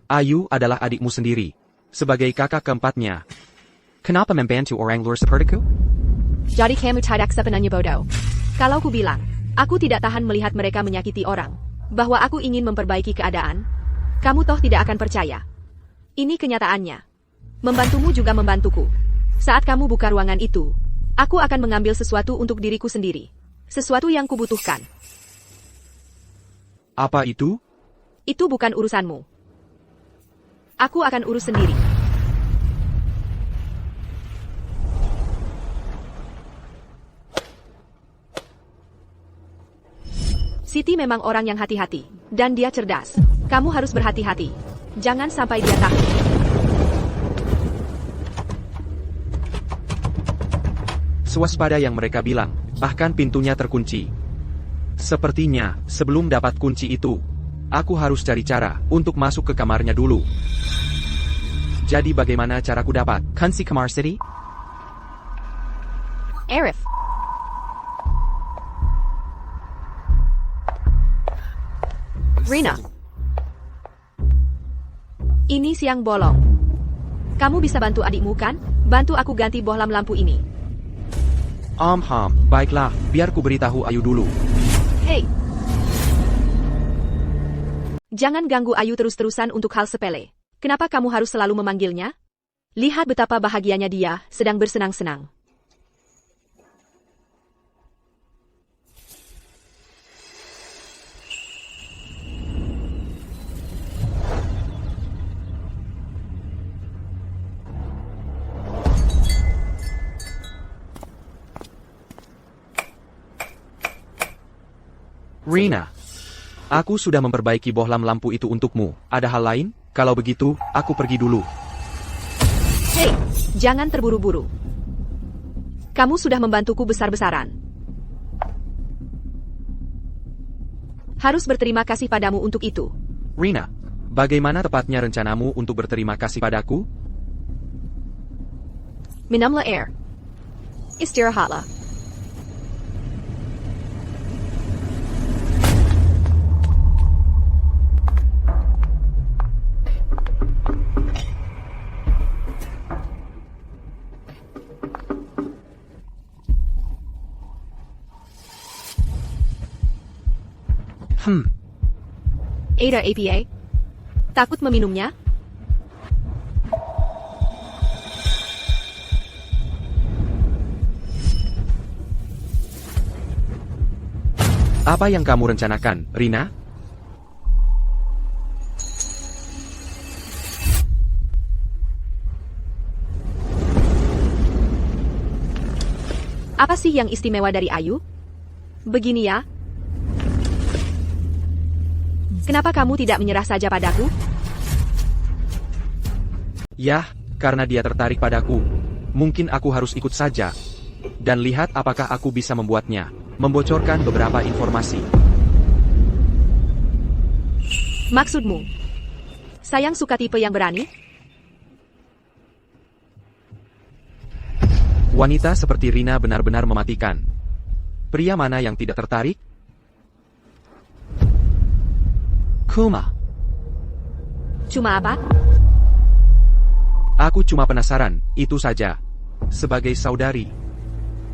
Ayu adalah adikmu sendiri. Sebagai kakak keempatnya, kenapa membantu orang luar sepertiku? Jadi kamu tidak sepenuhnya bodoh. Kalau ku bilang, aku tidak tahan melihat mereka menyakiti orang, bahwa aku ingin memperbaiki keadaan, kamu toh tidak akan percaya. Ini kenyataannya. Membantumu juga membantuku. Saat kamu buka ruangan itu, aku akan mengambil sesuatu untuk diriku sendiri. Sesuatu yang kubutuhkan. Apa itu? Itu bukan urusanmu. Aku akan urus sendiri. Siti memang orang yang hati-hati, dan dia cerdas. Kamu harus berhati-hati. Jangan sampai dia takut. Swaspada yang mereka bilang, bahkan pintunya terkunci. Sepertinya, sebelum dapat kunci itu, aku harus cari cara untuk masuk ke kamarnya dulu. Jadi bagaimana caraku dapat kunci kamar Siti? Arif. Rina. Ini siang bolong. Kamu bisa bantu adikmu kan? Bantu aku ganti bohlam lampu ini. Baiklah, biar ku beritahu Ayu dulu. Hei. Jangan ganggu Ayu terus-terusan untuk hal sepele. Kenapa kamu harus selalu memanggilnya? Lihat betapa bahagianya dia sedang bersenang-senang. Rina, aku sudah memperbaiki bohlam lampu itu untukmu. Ada hal lain? Kalau begitu, aku pergi dulu. Hei, jangan terburu-buru. Kamu sudah membantuku besar-besaran. Harus berterima kasih padamu untuk itu. Rina, bagaimana tepatnya rencanamu untuk berterima kasih padaku? Minumlah air. Istirahatlah. Ada APA? Takut meminumnya? Apa yang kamu rencanakan, Rina? Apa sih yang istimewa dari Ayu? Begini ya. Kenapa kamu tidak menyerah saja padaku? Yah, karena dia tertarik padaku. Mungkin aku harus ikut saja. Dan lihat apakah aku bisa membuatnya. Membocorkan beberapa informasi. Maksudmu? Sayang suka tipe yang berani? Wanita seperti Rina benar-benar mematikan. Pria mana yang tidak tertarik? Kuma. Cuma apa? Aku cuma penasaran, itu saja. Sebagai saudari,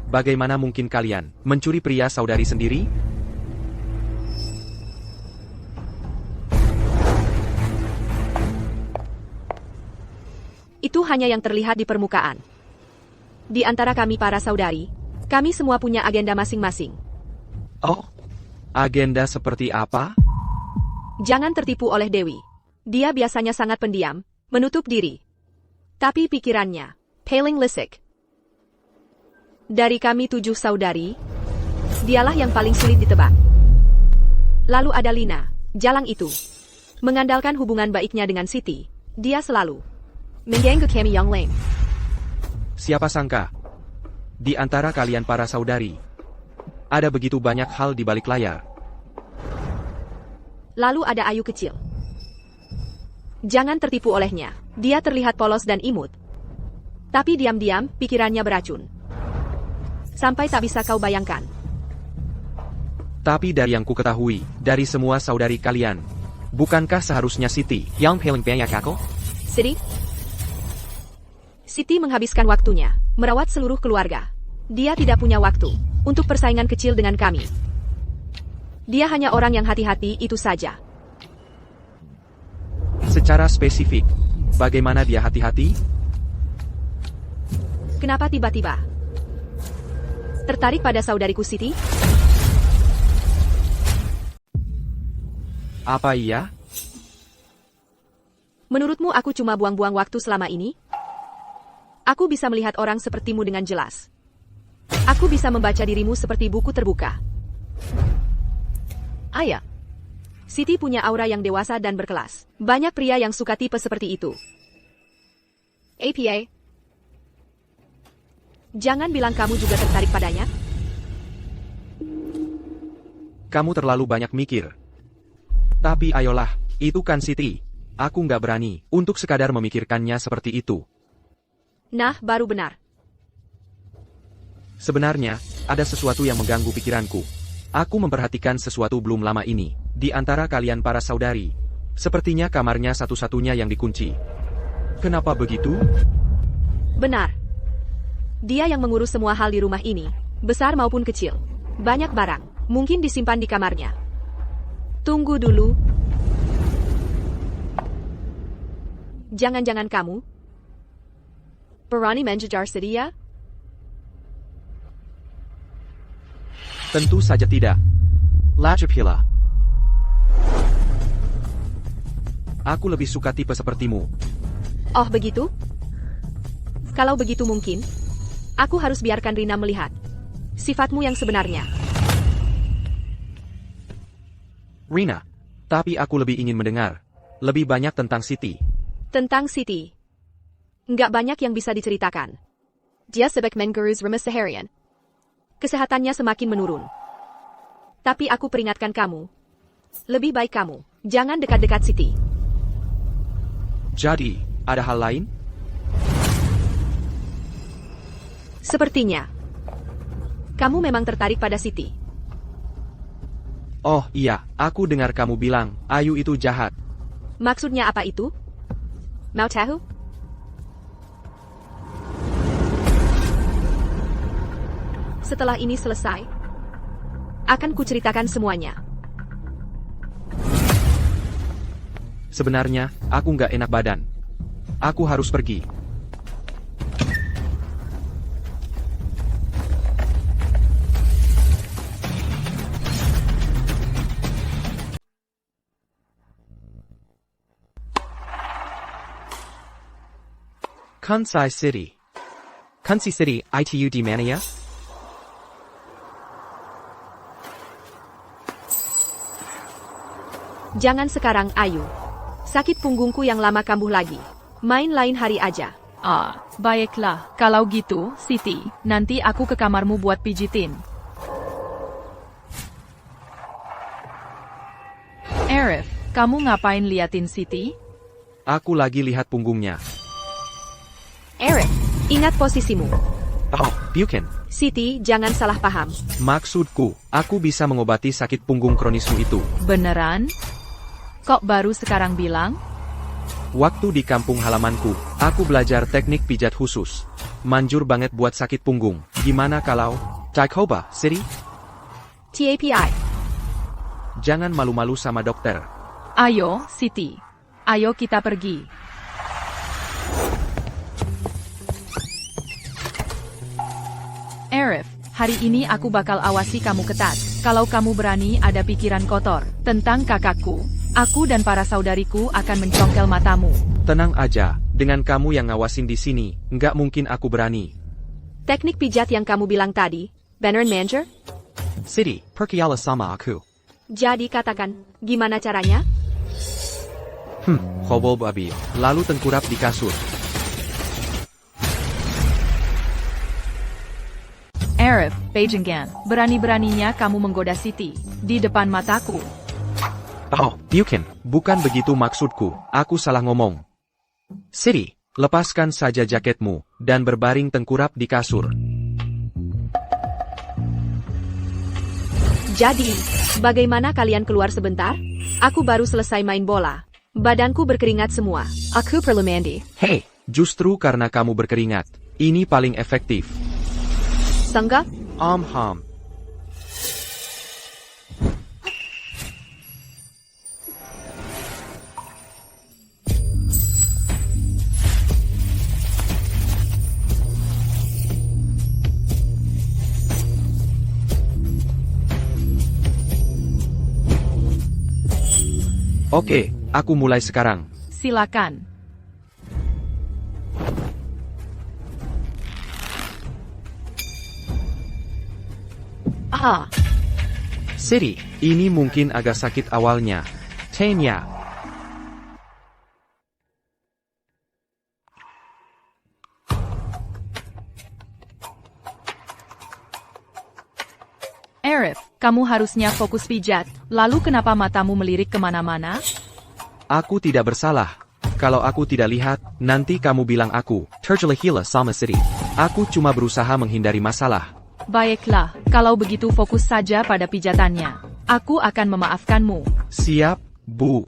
bagaimana mungkin kalian mencuri pria saudari sendiri? Itu hanya yang terlihat di permukaan. Di antara kami para saudari, kami semua punya agenda masing-masing. Oh, agenda seperti apa? Jangan tertipu oleh Dewi. Dia biasanya sangat pendiam, menutup diri. Tapi pikirannya, paling lisik. Dari kami 7 saudari, dialah yang paling sulit ditebak. Lalu ada Lina, jalang itu. Mengandalkan hubungan baiknya dengan Siti, dia selalu mengganggu kami yang lain. Siapa sangka? Di antara kalian para saudari, ada begitu banyak hal di balik layar. Lalu ada Ayu kecil. Jangan tertipu olehnya. Dia terlihat polos dan imut. Tapi diam-diam, pikirannya beracun. Sampai tak bisa kau bayangkan. Tapi dari yang ku ketahui, dari semua saudari kalian, bukankah seharusnya Siti yang paling banyak aku? Siti? Siti menghabiskan waktunya, merawat seluruh keluarga. Dia tidak punya waktu untuk persaingan kecil dengan kami. Dia hanya orang yang hati-hati itu saja. Secara spesifik, bagaimana dia hati-hati? Kenapa tiba-tiba tertarik pada saudariku Siti? Apa iya? Menurutmu aku cuma buang-buang waktu selama ini? Aku bisa melihat orang sepertimu dengan jelas. Aku bisa membaca dirimu seperti buku terbuka. Ayah. Siti punya aura yang dewasa dan berkelas. Banyak pria yang suka tipe seperti itu. APA. Jangan bilang kamu juga tertarik padanya. Kamu terlalu banyak mikir. Tapi ayolah, itu kan Siti. Aku nggak berani untuk sekadar memikirkannya seperti itu. Nah, baru benar. Sebenarnya, ada sesuatu yang mengganggu pikiranku. Aku memperhatikan sesuatu belum lama ini. Di antara kalian para saudari, sepertinya kamarnya satu-satunya yang dikunci. Kenapa begitu? Benar. Dia yang mengurus semua hal di rumah ini, besar maupun kecil. Banyak barang, mungkin disimpan di kamarnya. Tunggu dulu. Jangan-jangan kamu berani menjejar Siti ya? Tentu saja tidak. Lachipila. Aku lebih suka tipe sepertimu. Oh begitu? Kalau begitu mungkin, aku harus biarkan Rina melihat sifatmu yang sebenarnya. Rina, tapi aku lebih ingin mendengar lebih banyak tentang Siti. Tentang Siti, nggak banyak yang bisa diceritakan. Dia sebagai mengurus rumah seharian. Kesehatannya semakin menurun. Tapi aku peringatkan kamu, lebih baik kamu Jangan dekat-dekat Siti. Jadi, ada hal lain? Sepertinya. Kamu memang tertarik pada Siti. Oh iya, aku dengar kamu bilang, Ayu itu jahat. Maksudnya apa itu? Mau tahu? Setelah ini selesai, akan kuceritakan semuanya. Sebenarnya, aku nggak enak badan. Aku harus pergi. Kansai City. Kansai City, ITU di mana ya? Jangan sekarang, Ayu. Sakit punggungku yang lama kambuh lagi. Main lain hari aja. Ah, baiklah. Kalau gitu, Siti, nanti aku ke kamarmu buat pijitin. Arif, kamu ngapain liatin Siti? Aku lagi lihat punggungnya. Eric, ingat posisimu. Oh, Buchan. Siti, jangan salah paham. Maksudku, aku bisa mengobati sakit punggung kronismu itu. Beneran? Kok baru sekarang bilang? Waktu di kampung halamanku, aku belajar teknik pijat khusus. Manjur banget buat sakit punggung. Gimana kalau Taikoba City? TAPI. Jangan malu-malu sama dokter. Ayo, Siti. Ayo kita pergi. Arif, hari ini aku bakal awasi kamu ketat. Kalau kamu berani ada pikiran kotor tentang kakakku, aku dan para saudariku akan mencongkel matamu. Tenang aja, dengan kamu yang ngawasin di sini, nggak mungkin aku berani. Teknik pijat yang kamu bilang tadi, beneran Manager? City, pergilah sama aku. Jadi katakan, gimana caranya? Hobol babi, lalu tengkurap di kasur. Arif, Beijinggan, berani-beraninya kamu menggoda Siti di depan mataku. Oh, Buchan, bukan begitu maksudku, aku salah ngomong. City, lepaskan saja jaketmu, dan berbaring tengkurap di kasur. Jadi, bagaimana kalian keluar sebentar? Aku baru selesai main bola. Badanku berkeringat semua. Aku perlu mandi. Hei, justru karena kamu berkeringat, ini paling efektif. Sangga? Ham. Oke, aku mulai sekarang. Silakan. Ah, City, ini mungkin agak sakit awalnya. Tanya. Arif, kamu harusnya fokus pijat. Lalu kenapa matamu melirik kemana-mana? Aku tidak bersalah. Kalau aku tidak lihat, nanti kamu bilang aku terjelehila sama City. Aku cuma berusaha menghindari masalah. Baiklah, kalau begitu fokus saja pada pijatannya. Aku akan memaafkanmu. Siap, Bu.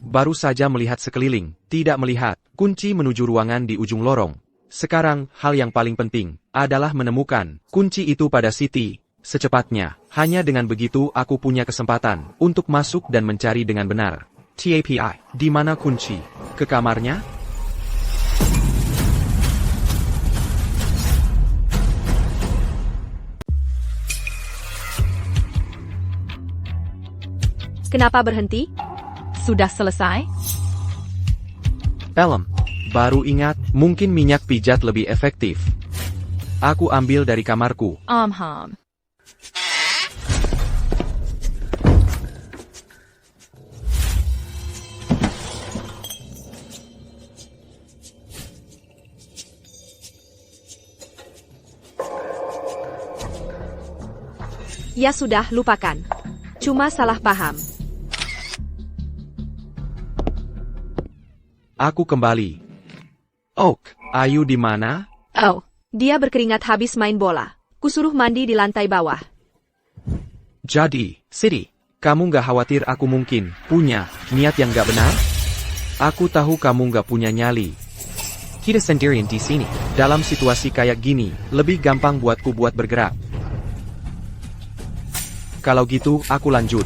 Baru saja melihat sekeliling, tidak melihat kunci menuju ruangan di ujung lorong. Sekarang, hal yang paling penting adalah menemukan kunci itu pada Siti secepatnya. Hanya dengan begitu aku punya kesempatan untuk masuk dan mencari dengan benar. TAPI, di mana kunci? Ke kamarnya? Kenapa berhenti? Sudah selesai? Pelem. Baru ingat, mungkin minyak pijat lebih efektif. Aku ambil dari kamarku. Ham. Ya sudah, lupakan. Cuma salah paham. Aku kembali. Oak, Ayu di mana? Oh, dia berkeringat habis main bola. Kusuruh mandi di lantai bawah. Jadi, Siri, kamu nggak khawatir aku mungkin punya niat yang nggak benar? Aku tahu kamu nggak punya nyali. Kita sendirian di sini. Dalam situasi kayak gini, lebih gampang buatku buat bergerak. Kalau gitu, aku lanjut.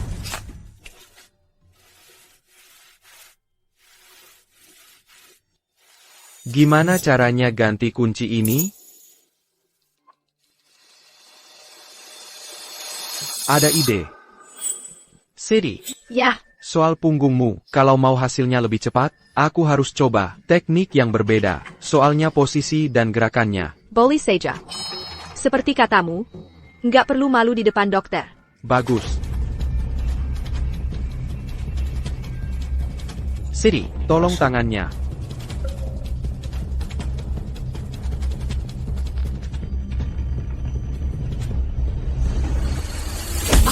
Gimana caranya ganti kunci ini? Ada ide. Siri, Ya, soal punggungmu, kalau mau hasilnya lebih cepat, aku harus coba teknik yang berbeda. Soalnya posisi dan gerakannya. boleh saja. Seperti katamu, nggak perlu malu di depan dokter. Bagus. Siri, tolong tangannya.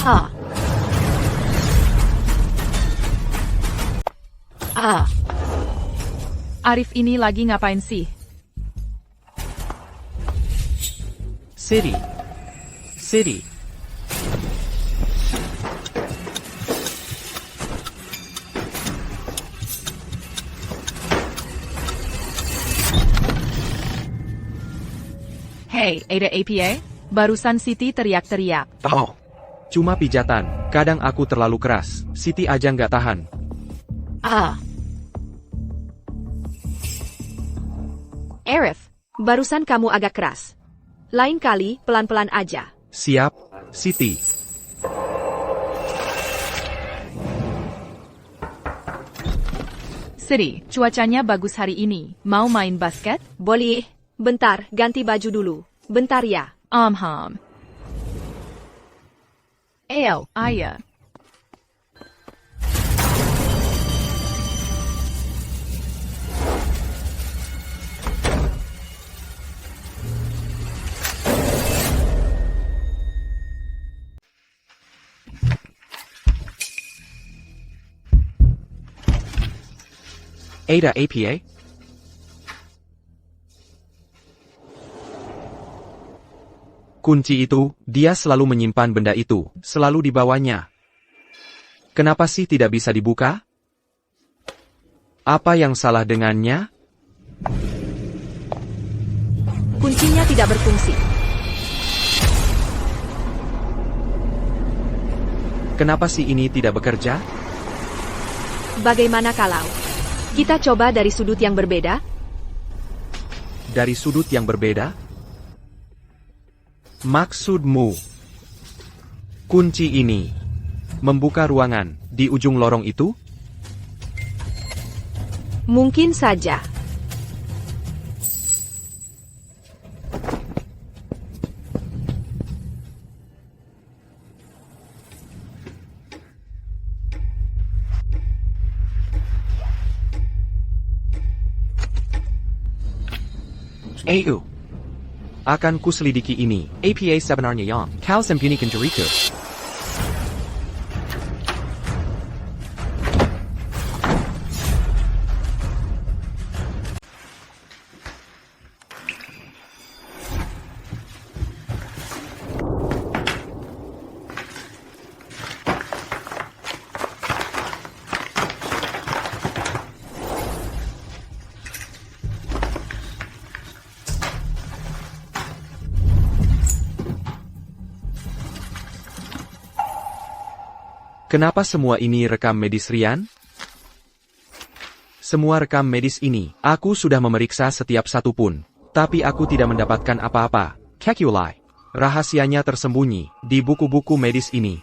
Ah. Ah. Arif ini lagi ngapain sih? Siri. Siri. Hey, ada APA? Barusan Siti teriak-teriak. Oh. Cuma pijatan, kadang aku terlalu keras. Siti aja nggak tahan. Ah. Arif, barusan kamu agak keras. Lain kali, pelan-pelan aja. Siap, Siti. Siri, cuacanya bagus hari ini. Mau main basket? Boleh, bentar, ganti baju dulu. Bentar ya. Ham. Ayo, Aya. Ada APA? Kunci itu, dia selalu menyimpan benda itu, selalu dibawanya. Kenapa sih tidak bisa dibuka? Apa yang salah dengannya? Kuncinya tidak berfungsi. Kenapa sih ini tidak bekerja? Bagaimana kalau kita coba dari sudut yang berbeda? Dari sudut yang berbeda? Maksudmu, kunci ini membuka ruangan di ujung lorong itu? Mungkin saja. Ayo. Akan kuselidiki ini. APA sebenarnya yang kau sembunyikan diriku. Kenapa semua ini rekam medis Rian? Semua rekam medis ini, aku sudah memeriksa setiap satu pun. Tapi aku tidak mendapatkan apa-apa. Kekulai. Rahasianya tersembunyi di buku-buku medis ini.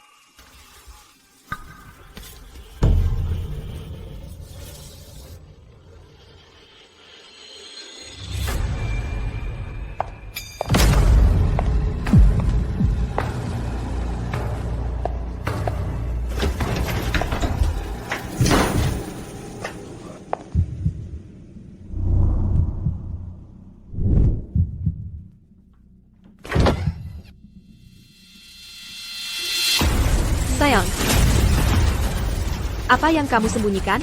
Sayang, apa yang kamu sembunyikan?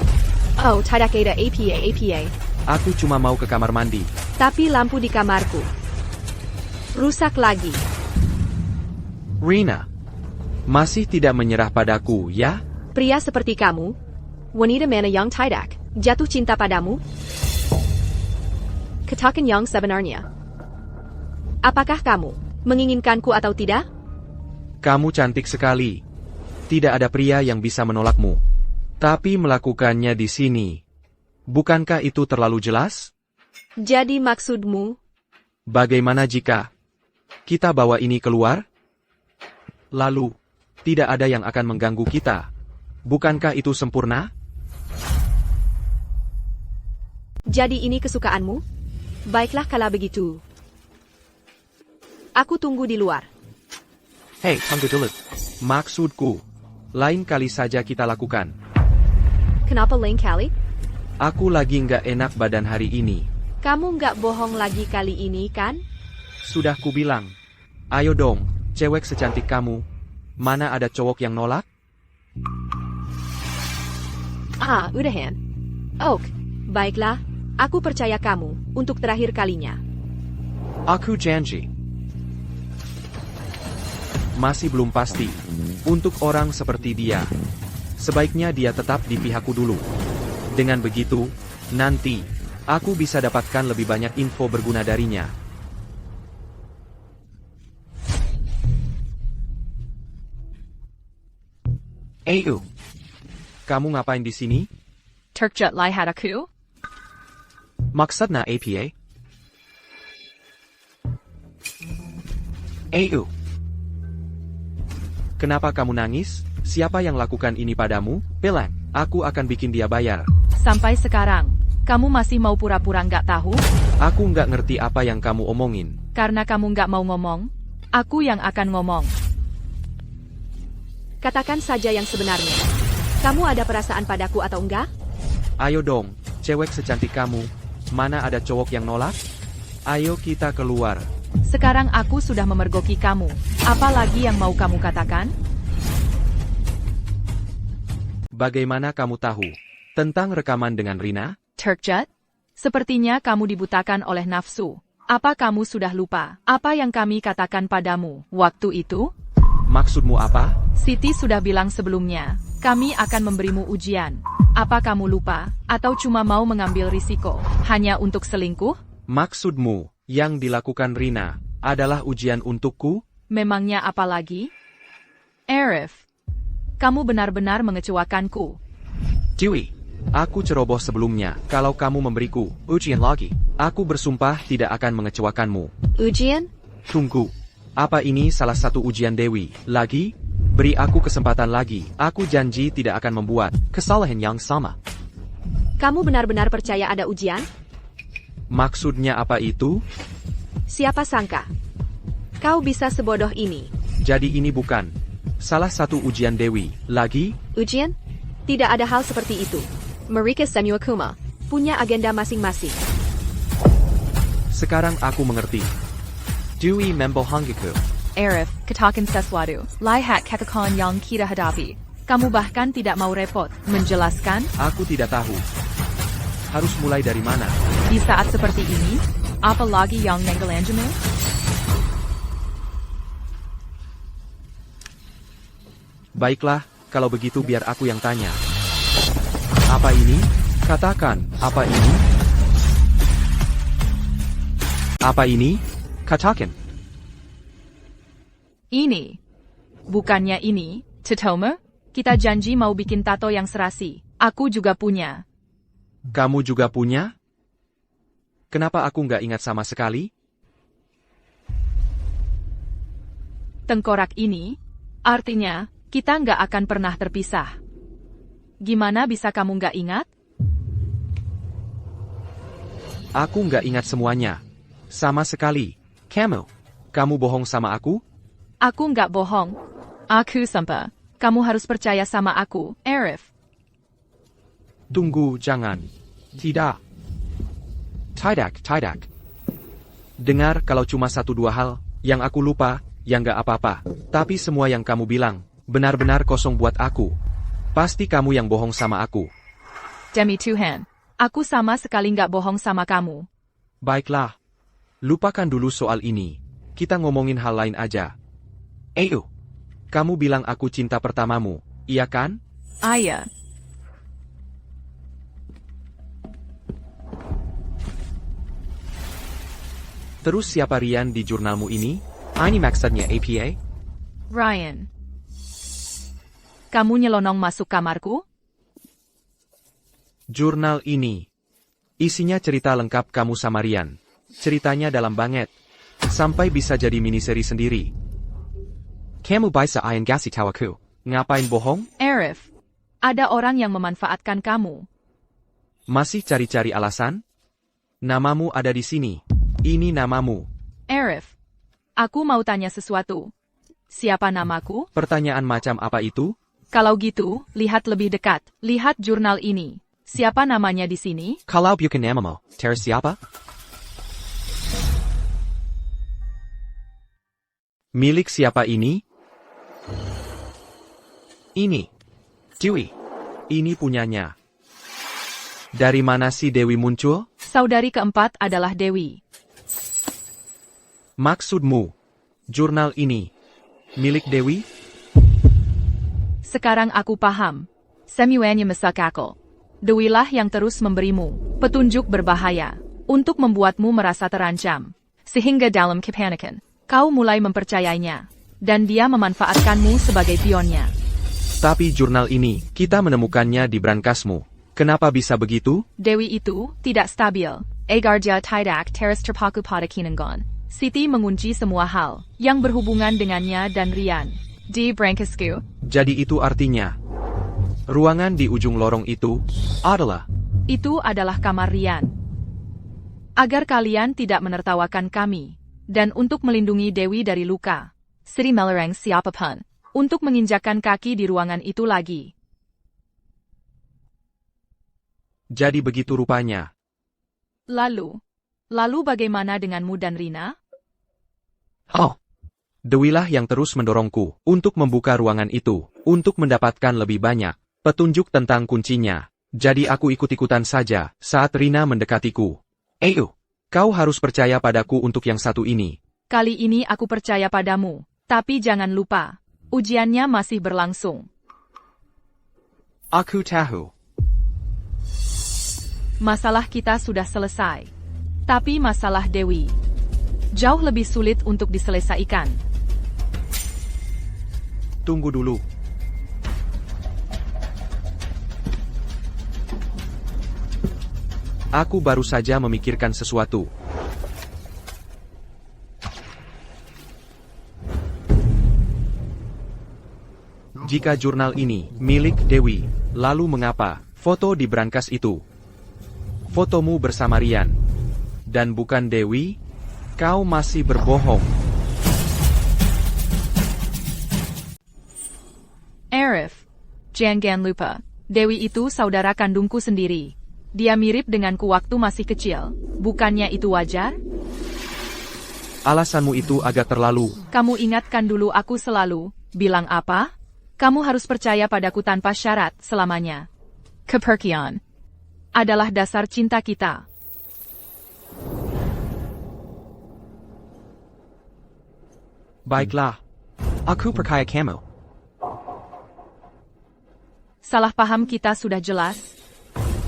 Oh, tidak ada apa. Aku cuma mau ke kamar mandi. Tapi lampu di kamarku rusak lagi. Rina, masih tidak menyerah padaku, ya? Pria seperti kamu, wanita mana yang tidak jatuh cinta padamu? Katakan yang sebenarnya. Apakah kamu menginginkanku atau tidak? Kamu cantik sekali. Tidak ada pria yang bisa menolakmu. Tapi melakukannya di sini. Bukankah itu terlalu jelas? Jadi maksudmu? Bagaimana jika kita bawa ini keluar? Lalu, tidak ada yang akan mengganggu kita. Bukankah itu sempurna? Jadi ini kesukaanmu? Baiklah kalau begitu. Aku tunggu di luar. Hei, tunggu dulu. Maksudku, lain kali saja kita lakukan. Kenapa lain kali? Aku lagi nggak enak badan hari ini. Kamu nggak bohong lagi kali ini, kan? Sudah kubilang. Ayo dong, cewek secantik kamu. Mana ada cowok yang nolak? Udahan. Oak, baiklah. Aku percaya kamu untuk terakhir kalinya. Aku janji. Masih belum pasti. Untuk orang seperti dia, sebaiknya dia tetap di pihakku dulu. Dengan begitu, nanti, aku bisa dapatkan lebih banyak info berguna darinya. Ayu, kamu ngapain di sini? Terkejut lihat aku? Maksudnya apa? Ayu, kenapa kamu nangis? Siapa yang lakukan ini padamu? Bilang, aku akan bikin dia bayar. Sampai sekarang, kamu masih mau pura-pura nggak tahu? Aku nggak ngerti apa yang kamu omongin. Karena kamu nggak mau ngomong, aku yang akan ngomong. Katakan saja yang sebenarnya. Kamu ada perasaan padaku atau enggak? Ayo dong, cewek secantik kamu. Mana ada cowok yang nolak? Ayo kita keluar. Sekarang aku sudah memergoki kamu. Apa lagi yang mau kamu katakan? Bagaimana kamu tahu tentang rekaman dengan Rina? Terkejut? Sepertinya kamu dibutakan oleh nafsu. Apa kamu sudah lupa apa yang kami katakan padamu waktu itu? Maksudmu apa? Siti sudah bilang sebelumnya, kami akan memberimu ujian. Apa kamu lupa, atau cuma mau mengambil risiko, hanya untuk selingkuh? Maksudmu, yang dilakukan Rina, adalah ujian untukku? Memangnya apa lagi? Arif, kamu benar-benar mengecewakanku. Dewi, aku ceroboh sebelumnya, kalau kamu memberiku ujian lagi, aku bersumpah tidak akan mengecewakanmu. Ujian? Tunggu, apa ini salah satu ujian Dewi? Lagi? Beri aku kesempatan lagi, aku janji tidak akan membuat kesalahan yang sama. Kamu benar-benar percaya ada ujian? Maksudnya apa itu? Siapa sangka kau bisa sebodoh ini? Jadi ini bukan salah satu ujian Dewi, lagi? Ujian? Tidak ada hal seperti itu. Mereka semua kuma punya agenda masing-masing. Sekarang aku mengerti. Dewi membohongiku. Arif, katakan sesuatu. Lihat kekalahan yang kita hadapi. Kamu bahkan tidak mau repot menjelaskan? Aku tidak tahu. Harus mulai dari mana? Di saat seperti ini, apa lagi yang nenggelanjamu? Baiklah, kalau begitu biar aku yang tanya. Apa ini? Katakan, apa ini? Apa ini? Katakan. Ini. Bukannya ini, Totoma? Kita janji mau bikin tato yang serasi. Aku juga punya. Kamu juga punya? Kenapa aku nggak ingat sama sekali? Tengkorak ini, artinya, kita nggak akan pernah terpisah. Gimana bisa kamu nggak ingat? Aku nggak ingat semuanya. Sama sekali. Kamu bohong sama aku? Aku nggak bohong. Aku sumpah. Kamu harus percaya sama aku, Arif. Tunggu, jangan. Tidak. Tidak. Dengar kalau cuma satu dua hal, yang aku lupa, yang nggak apa-apa. Tapi semua yang kamu bilang, benar-benar kosong buat aku. Pasti kamu yang bohong sama aku. Demi Tuhan, aku sama sekali nggak bohong sama kamu. Baiklah. Lupakan dulu soal ini. Kita ngomongin hal lain aja. Ayo. Kamu bilang aku cinta pertamamu, iya kan? Iya. Terus siapa Ryan di jurnalmu ini? Ini maksudnya APA? Ryan. Kamu nyelonong masuk kamarku? Jurnal ini. Isinya cerita lengkap kamu sama Ryan. Ceritanya dalam banget. Sampai bisa jadi miniseri sendiri. Kamu bisa ayan kasih tahu aku. Ngapain bohong? Arif. Ada orang yang memanfaatkan kamu. Masih cari-cari alasan? Namamu ada di sini. Ini namamu. Arif. Aku mau tanya sesuatu. Siapa namaku? Pertanyaan macam apa itu? Kalau gitu, lihat lebih dekat. Lihat jurnal ini. Siapa namanya di sini? Kalau bukan namamu, terus siapa? Milik siapa ini? Ini. Dewi. Ini punyanya. Dari mana si Dewi muncul? Saudari keempat adalah Dewi. Maksudmu, jurnal ini, milik Dewi? Sekarang aku paham. Semuanya masuk akal. Dewilah yang terus memberimu petunjuk berbahaya untuk membuatmu merasa terancam. Sehingga dalam kepanikan, kau mulai mempercayainya. Dan dia memanfaatkanmu sebagai pionnya. Tapi jurnal ini, kita menemukannya di brankasmu. Kenapa bisa begitu? Dewi itu tidak stabil. Agar dia tidak terus terpaku pada Kinangon. Siti mengunci semua hal yang berhubungan dengannya dan Ryan. Di brankasku. Jadi itu artinya, ruangan di ujung lorong itu adalah... Itu adalah kamar Ryan. Agar kalian tidak menertawakan kami. Dan untuk melindungi Dewi dari luka. Sri melarang siapapun untuk menginjakkan kaki di ruangan itu lagi. Jadi begitu rupanya. Lalu bagaimana denganmu dan Rina? Oh, Dewilah yang terus mendorongku untuk membuka ruangan itu, untuk mendapatkan lebih banyak petunjuk tentang kuncinya. Jadi aku ikut-ikutan saja saat Rina mendekatiku. Ayo, kau harus percaya padaku untuk yang satu ini. Kali ini aku percaya padamu, tapi jangan lupa, ujiannya masih berlangsung. Aku tahu. Masalah kita sudah selesai. Tapi masalah Dewi jauh lebih sulit untuk diselesaikan. Tunggu dulu. Aku baru saja memikirkan sesuatu. Jika jurnal ini milik Dewi, lalu mengapa foto di brankas itu? Fotomu bersama Ryan. Dan bukan Dewi? Kau masih berbohong. Arif, jangan lupa, Dewi itu saudara kandungku sendiri. Dia mirip denganku waktu masih kecil. Bukannya itu wajar? Alasanmu itu agak terlalu. Kamu ingatkan dulu aku selalu bilang apa? Kamu harus percaya padaku tanpa syarat selamanya. Kepercayaan adalah dasar cinta kita. Baiklah. Aku percaya kamu. Salah paham kita sudah jelas.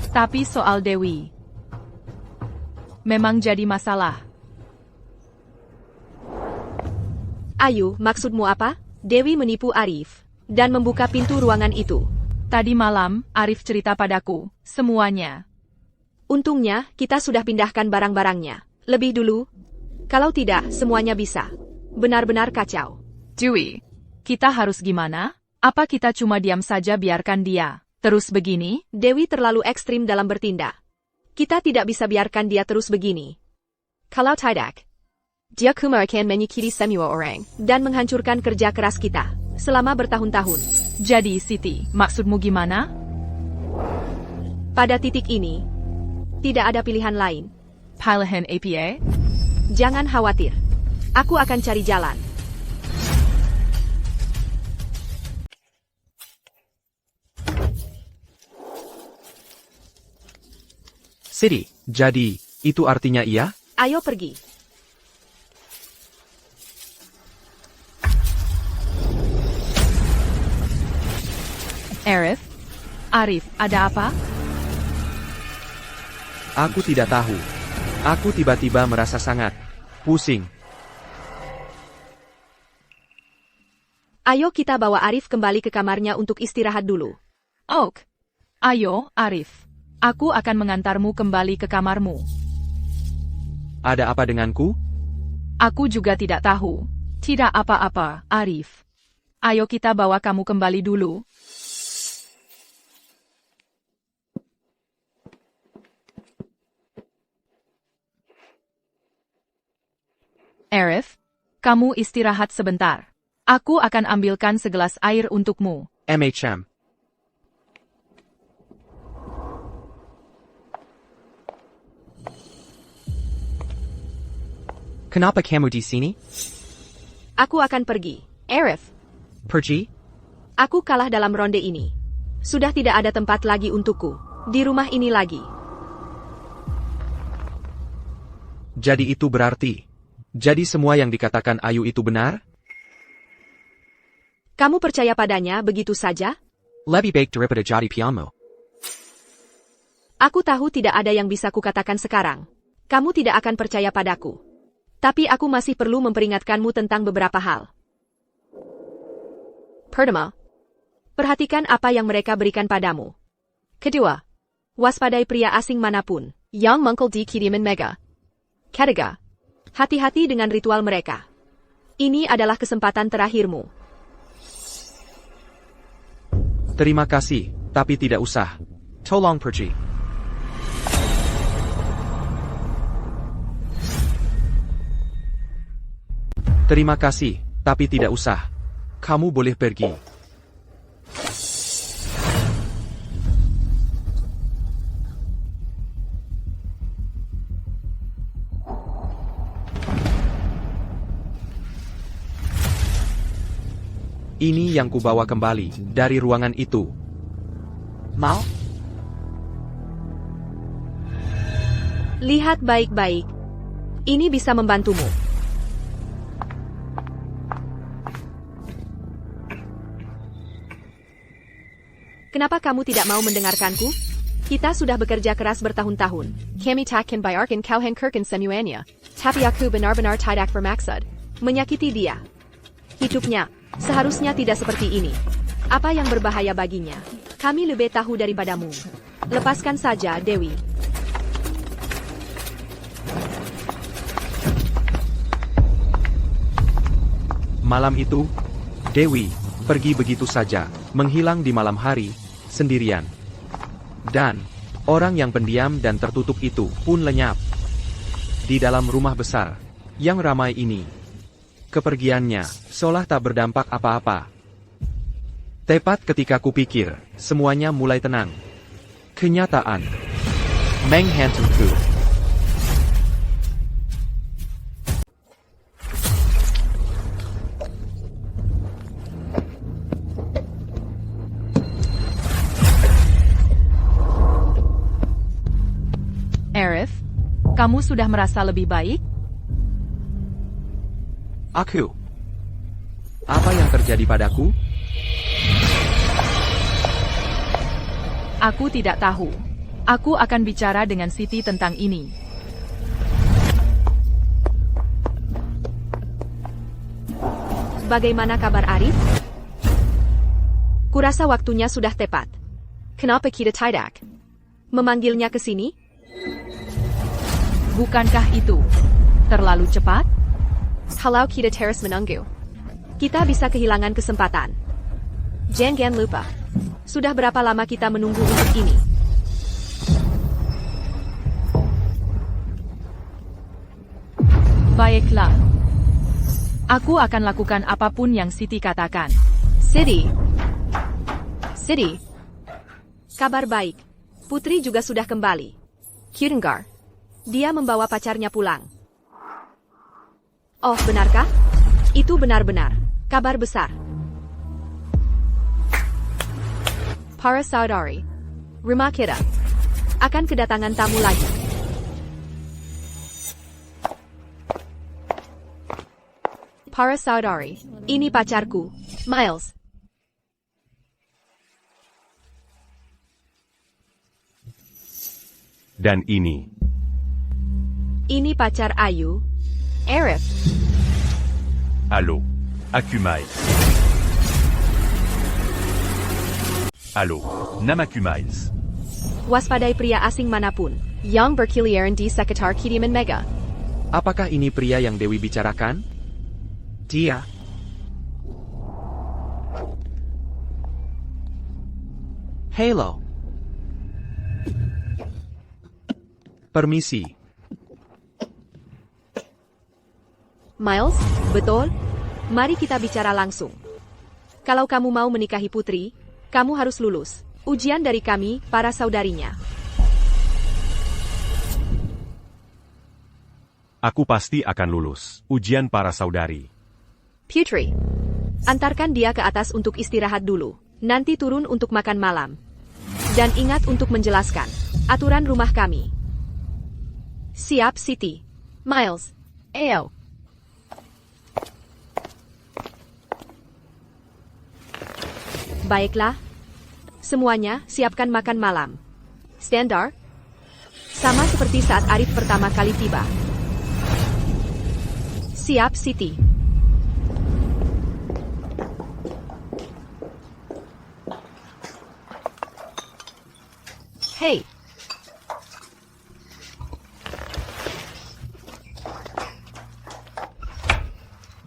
Tapi soal Dewi memang jadi masalah. Ayu, maksudmu apa? Dewi menipu Arif dan membuka pintu ruangan itu. Tadi malam, Arif cerita padaku semuanya. Untungnya, kita sudah pindahkan barang-barangnya lebih dulu. Kalau tidak, semuanya bisa benar-benar kacau. Dewi, kita harus gimana? Apa kita cuma diam saja biarkan dia terus begini? Dewi terlalu ekstrim dalam bertindak. Kita tidak bisa biarkan dia terus begini. Kalau tidak, dia akan menyakiti semua orang dan menghancurkan kerja keras kita selama bertahun-tahun. Jadi Siti, maksudmu gimana? Pada titik ini, tidak ada pilihan lain. Pilihan APA? Jangan khawatir. Aku akan cari jalan. City, jadi, itu artinya iya? Ayo pergi. Arif, ada apa? Aku tidak tahu. Aku tiba-tiba merasa sangat pusing. Ayo kita bawa Arif kembali ke kamarnya untuk istirahat dulu. Oak. Ayo, Arif. Aku akan mengantarmu kembali ke kamarmu. Ada apa denganku? Aku juga tidak tahu. Tidak apa-apa, Arif. Ayo kita bawa kamu kembali dulu. Arif, kamu istirahat sebentar. Aku akan ambilkan segelas air untukmu. MHM. Kenapa kamu di sini? Aku akan pergi. Arif, Pergi? aku kalah dalam ronde ini. Sudah tidak ada tempat lagi untukku. Di rumah ini lagi. Jadi itu berarti. Jadi semua yang dikatakan Ayu itu benar? Kamu percaya padanya begitu saja? Lebih baik daripada jadi pianmu. Aku tahu tidak ada yang bisa kukatakan sekarang. Kamu tidak akan percaya padaku. Tapi aku masih perlu memperingatkanmu tentang beberapa hal. Pertama, perhatikan apa yang mereka berikan padamu. Kedua, waspadai pria asing manapun yang mengkel di kiriman mega. Ketiga, hati-hati dengan ritual mereka. Ini adalah kesempatan terakhirmu. Terima kasih, tapi tidak usah. Tolong pergi. Terima kasih, tapi tidak usah. Kamu boleh pergi. Ini yang kubawa kembali dari ruangan itu. Mau? Lihat baik-baik. Ini bisa membantumu. Kenapa kamu tidak mau mendengarkanku? Kita sudah bekerja keras bertahun-tahun. Kami takkan bayarkan kau hengkerkan semuanya. Tapi aku benar-benar tidak bermaksud menyakiti dia. Hidupnya seharusnya tidak seperti ini. Apa yang berbahaya baginya? Kami lebih tahu daripadamu. Lepaskan saja, Dewi. Malam itu, Dewi pergi begitu saja, menghilang di malam hari, sendirian. Dan, orang yang pendiam dan tertutup itu pun lenyap. Di dalam rumah besar, yang ramai ini, kepergiannya seolah tak berdampak apa-apa. Tepat ketika kupikir, semuanya mulai tenang. Kenyataan menghantuiku. Arif, kamu sudah merasa lebih baik? Aku. Apa yang terjadi padaku? Aku tidak tahu. Aku akan bicara dengan Siti tentang ini. Bagaimana kabar Arif? Kurasa waktunya sudah tepat. Kenapa kita tidak memanggilnya ke sini? Bukankah itu terlalu cepat? Kalau kita terus menunggu, kita bisa kehilangan kesempatan. Jangan lupa, sudah berapa lama kita menunggu untuk ini? Baiklah. Aku akan lakukan apapun yang Siti katakan. Siti. Kabar baik. Putri juga sudah kembali. Kirengar. Dia membawa pacarnya pulang. Oh, benarkah? Itu benar-benar kabar besar. Para saudari, rumah kita Akan kedatangan tamu lagi. Para saudari, ini pacarku, Miles. Dan ini. Ini pacar Ayu, Arif. Allô. Akumiles. Allô. Namakumiles. Waspadai pria asing manapun yang berkeliaran di sekitar Kediaman Mega. Apakah ini pria yang Dewi bicarakan? Dia. Halo. Permisi. Miles, betul? Mari kita bicara langsung. Kalau kamu mau menikahi putri, kamu harus lulus ujian dari kami, para saudarinya. Aku pasti akan lulus ujian para saudari. Putri, antarkan dia ke atas untuk istirahat dulu. Nanti turun untuk makan malam. Dan ingat untuk menjelaskan aturan rumah kami. Siap, Siti. Miles. Ayo. Baiklah. Semuanya, siapkan makan malam. Standar. Sama seperti saat Arif pertama kali tiba. Siap, Siti. Hey.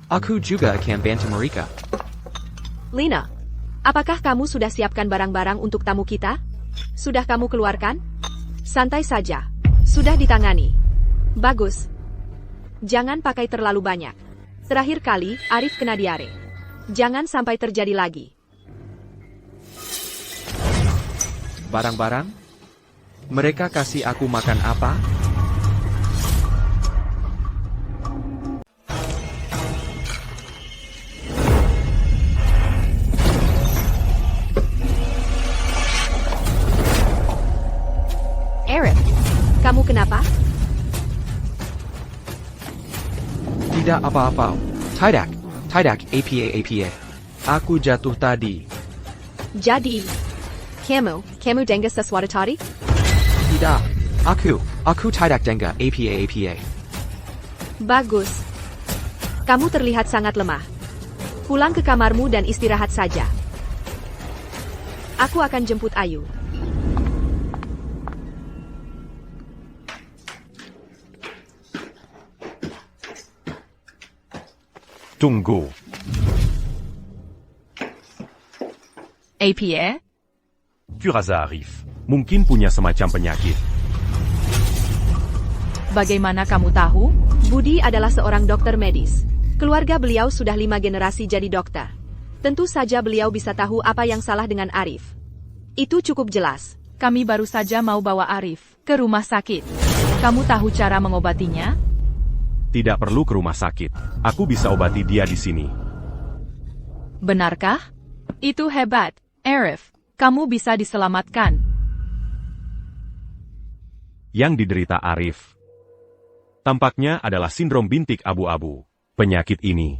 Aku juga akan bantu mereka. Lina, apakah kamu sudah siapkan barang-barang untuk tamu kita? Sudah kamu keluarkan? Santai saja. Sudah ditangani. Bagus. Jangan pakai terlalu banyak. Terakhir kali, Arif kena diare. Jangan sampai terjadi lagi. Barang-barang? Mereka kasih aku makan apa? Arif, kamu kenapa? Tidak apa-apa. Tidak, APA. Aku jatuh tadi. Jadi, kamu dengar sesuatu tadi? Tidak. Aku tidak dengar APA. Bagus. Kamu terlihat sangat lemah. Pulang ke kamarmu dan istirahat saja. Aku akan jemput Ayu. Tunggu. APA? Furaza Arif. Mungkin punya semacam penyakit. Bagaimana kamu tahu? Budi adalah seorang dokter medis. Keluarga beliau sudah 5 generasi jadi dokter. Tentu saja beliau bisa tahu apa yang salah dengan Arif. Itu cukup jelas. Kami baru saja mau bawa Arif ke rumah sakit. Kamu tahu cara mengobatinya? Tidak perlu ke rumah sakit. Aku bisa obati dia di sini. Benarkah? Itu hebat, Arif. Kamu bisa diselamatkan. Yang diderita Arif tampaknya adalah sindrom bintik abu-abu. Penyakit ini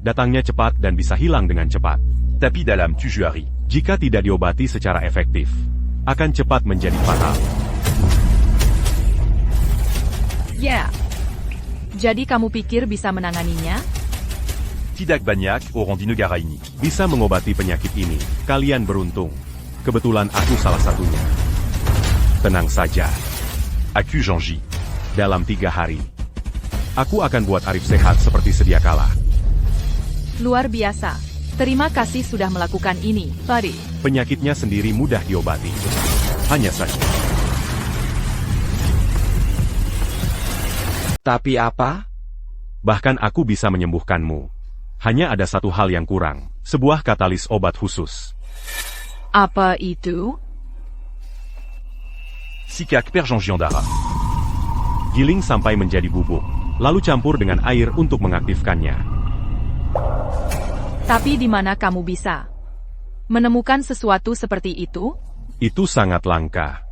datangnya cepat dan bisa hilang dengan cepat. Tapi dalam tujuari, jika tidak diobati secara efektif, akan cepat menjadi fatal. Ya. Jadi kamu pikir bisa menanganinya? Tidak banyak orang di negara ini bisa mengobati penyakit ini. Kalian beruntung. Kebetulan aku salah satunya. Tenang saja. Aku janji. Dalam 3 hari, aku akan buat Arif sehat seperti sedia kala. Luar biasa. Terima kasih sudah melakukan ini, buddy. Penyakitnya sendiri mudah diobati. Hanya saja. Tapi apa? Bahkan aku bisa menyembuhkanmu. Hanya ada satu hal yang kurang. Sebuah katalis obat khusus. Apa itu? Sikak perjanjian darah. Giling sampai menjadi bubuk. Lalu campur dengan air untuk mengaktifkannya. Tapi di mana kamu bisa menemukan sesuatu seperti itu? Itu sangat langka.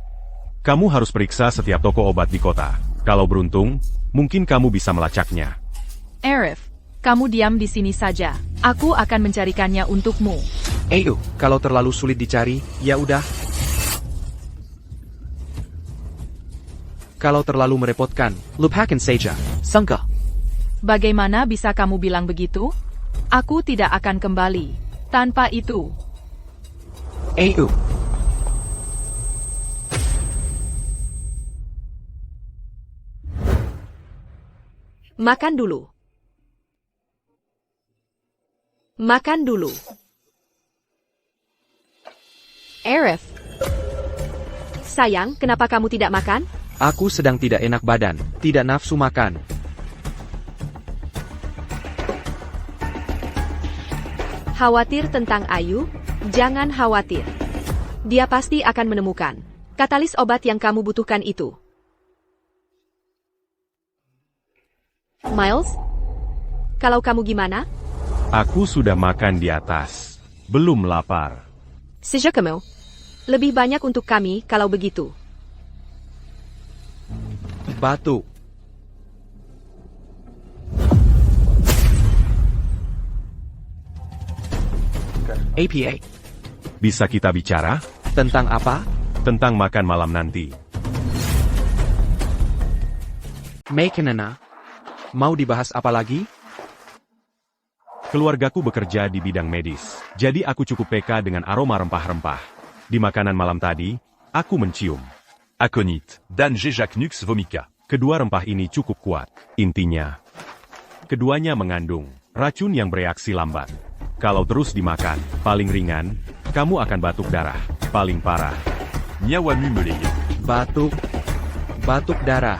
Kamu harus periksa setiap toko obat di kota. Kalau beruntung, mungkin kamu bisa melacaknya. Arif, kamu diam di sini saja. Aku akan mencarikannya untukmu. Ayo, kalau terlalu sulit dicari, ya udah. Kalau terlalu merepotkan, lupakan saja. Sangka. Bagaimana bisa kamu bilang begitu? Aku tidak akan kembali. Tanpa itu. Ayo. Makan dulu. Makan dulu. Arif, Sayang, kenapa kamu tidak makan? Aku sedang tidak enak badan, tidak nafsu makan. Khawatir tentang Ayu? Jangan khawatir. Dia pasti akan menemukan katalis obat yang kamu butuhkan itu. Miles? Kalau kamu gimana? Aku sudah makan di atas. Belum lapar. Sejak kamu. Lebih banyak untuk kami kalau begitu. Batu. APA. Bisa kita bicara? Tentang apa? Tentang makan malam nanti. Mekanana. Mau dibahas apa lagi? Keluargaku bekerja di bidang medis, jadi aku cukup peka dengan aroma rempah-rempah. Di makanan malam tadi, aku mencium aconite dan Jejac-Nux vomica. Kedua rempah ini cukup kuat. Intinya, keduanya mengandung racun yang bereaksi lambat. Kalau terus dimakan, paling ringan, kamu akan batuk darah. Paling parah, nyawamu melayang. Batuk. Batuk darah.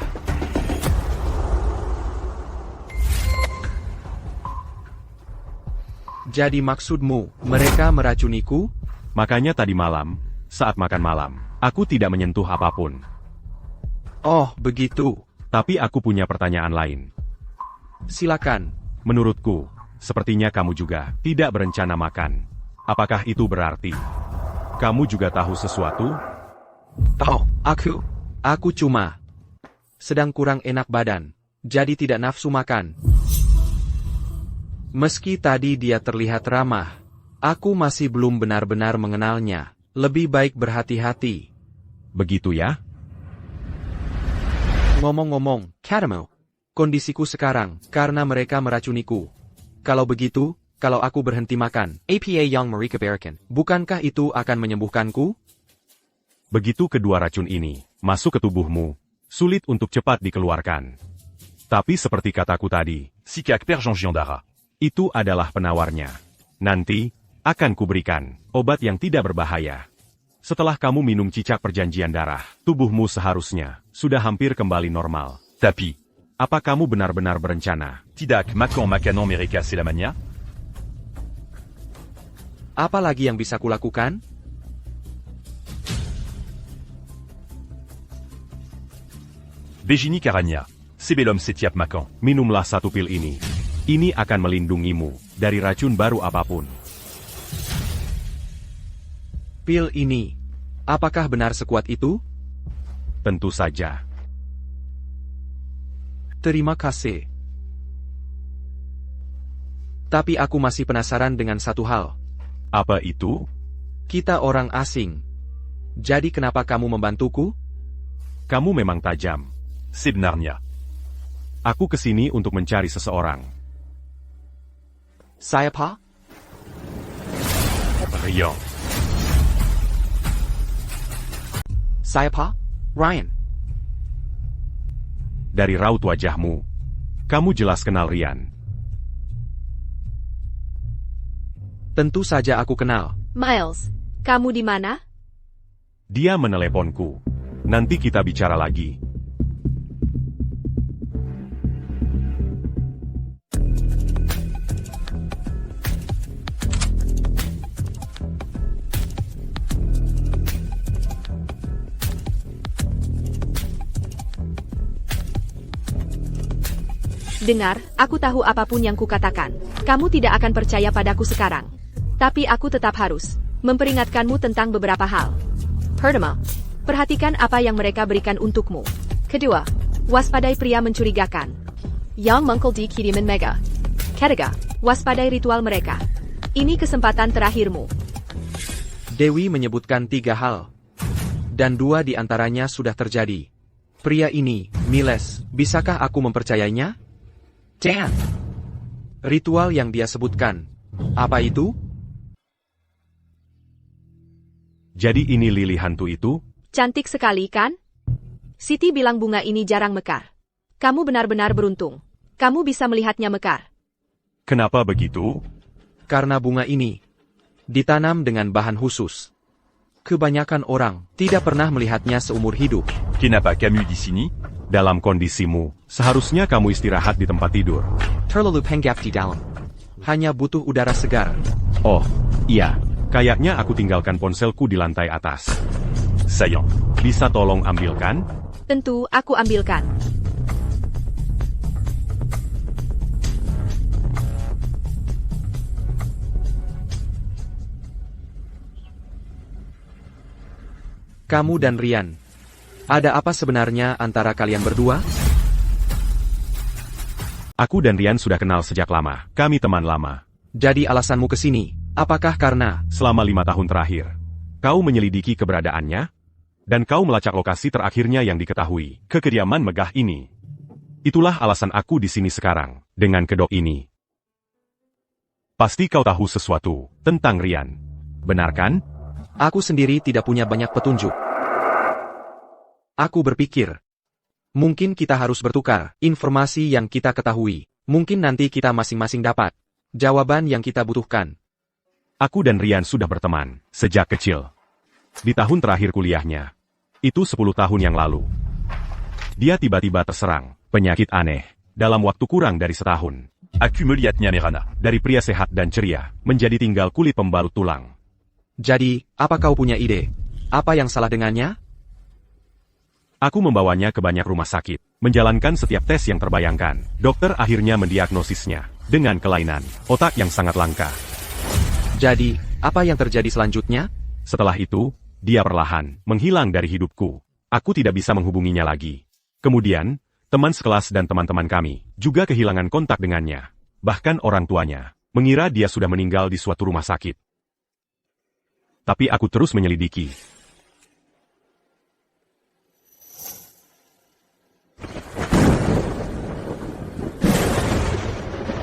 Jadi maksudmu, mereka meracuniku? Makanya tadi malam, saat makan malam, aku tidak menyentuh apapun. Oh, begitu. Tapi aku punya pertanyaan lain. Silakan. Menurutku, sepertinya kamu juga tidak berencana makan. Apakah itu berarti kamu juga tahu sesuatu? Oh, aku cuma sedang kurang enak badan, jadi tidak nafsu makan. Meski tadi dia terlihat ramah, aku masih belum benar-benar mengenalnya. Lebih baik berhati-hati. Begitu ya? Ngomong-ngomong, Kadamo, kondisiku sekarang, karena mereka meracuniku. Kalau begitu, kalau aku berhenti makan, APA yang mereka berikan, bukankah itu akan menyembuhkanku? Begitu kedua racun ini masuk ke tubuhmu, sulit untuk cepat dikeluarkan. Tapi seperti kataku tadi, Sikak Perjanjiandara, itu adalah penawarnya. Nanti, akan kuberikan obat yang tidak berbahaya. Setelah kamu minum cicak perjanjian darah, tubuhmu seharusnya sudah hampir kembali normal. Tapi, apa kamu benar-benar berencana? Tidak makan makanan mereka selamanya? Apa lagi yang bisa kulakukan? Begini caranya, sebelum setiap makan. Minumlah satu pil ini. Ini akan melindungimu dari racun baru apapun. Pil ini, apakah benar sekuat itu? Tentu saja. Terima kasih. Tapi aku masih penasaran dengan satu hal. Apa itu? Kita orang asing. Jadi kenapa kamu membantuku? Kamu memang tajam. Sebenarnya, Aku kesini untuk mencari seseorang. Saya Pak? rien. Saya Pak? Ryan. Dari raut wajahmu, kamu jelas kenal Ryan. Tentu saja aku kenal. Miles, kamu di mana? Dia meneleponku. Nanti kita bicara lagi. Dengar, aku tahu apapun yang kukatakan. Kamu tidak akan percaya padaku sekarang. Tapi aku tetap harus memperingatkanmu tentang beberapa hal. Pertama, Perhatikan apa yang mereka berikan untukmu. Kedua, waspadai pria mencurigakan. Yang mengkol di kiriman mega. Ketiga, waspadai ritual mereka. Ini kesempatan terakhirmu. Dewi menyebutkan 3 hal. Dan 2 di antaranya sudah terjadi. Pria ini, Miles, bisakah aku mempercayainya? Dan ritual yang dia sebutkan. Apa itu? Jadi ini lili hantu itu? Cantik sekali, kan? Siti bilang bunga ini jarang mekar. Kamu benar-benar beruntung. Kamu bisa melihatnya mekar. Kenapa begitu? Karena bunga ini ditanam dengan bahan khusus. Kebanyakan orang tidak pernah melihatnya seumur hidup. Kenapa Camus di sini? Dalam kondisimu, seharusnya kamu istirahat di tempat tidur. Terlalu penggap di dalam. Hanya butuh udara segar. Oh, iya. Kayaknya aku tinggalkan ponselku di lantai atas. Saillant. Bisa tolong ambilkan? Tentu, aku ambilkan. Kamu dan Rian. Ada apa sebenarnya antara kalian berdua? Aku dan Rian sudah kenal sejak lama. Kami teman lama. Jadi alasanmu ke sini, apakah karena Selama 5 tahun terakhir, kau menyelidiki keberadaannya? Dan kau melacak lokasi terakhirnya yang diketahui, kekediaman megah ini. Itulah alasan aku di sini sekarang, dengan kedok ini. Pasti kau tahu sesuatu tentang Rian. Benar kan? aku sendiri tidak punya banyak petunjuk? Aku berpikir, mungkin kita harus bertukar informasi yang kita ketahui. Mungkin nanti kita masing-masing dapat jawaban yang kita butuhkan. Aku dan Rian sudah berteman sejak kecil. Di tahun terakhir kuliahnya, itu 10 tahun yang lalu. Dia tiba-tiba terserang penyakit aneh dalam waktu kurang dari setahun. Aku melihatnya Merana. Dari pria sehat dan ceria, menjadi tinggal kulit pembalut tulang. Jadi, apa kau punya ide? Apa yang salah dengannya? Aku membawanya ke banyak rumah sakit, menjalankan setiap tes yang terbayangkan. Dokter akhirnya mendiagnosisnya dengan kelainan otak yang sangat langka. Jadi, apa yang terjadi selanjutnya? Setelah itu, dia perlahan menghilang dari hidupku. Aku tidak bisa menghubunginya lagi. Kemudian, teman sekelas dan teman-teman kami juga kehilangan kontak dengannya. Bahkan orang tuanya mengira dia sudah meninggal di suatu rumah sakit. Tapi aku terus menyelidiki.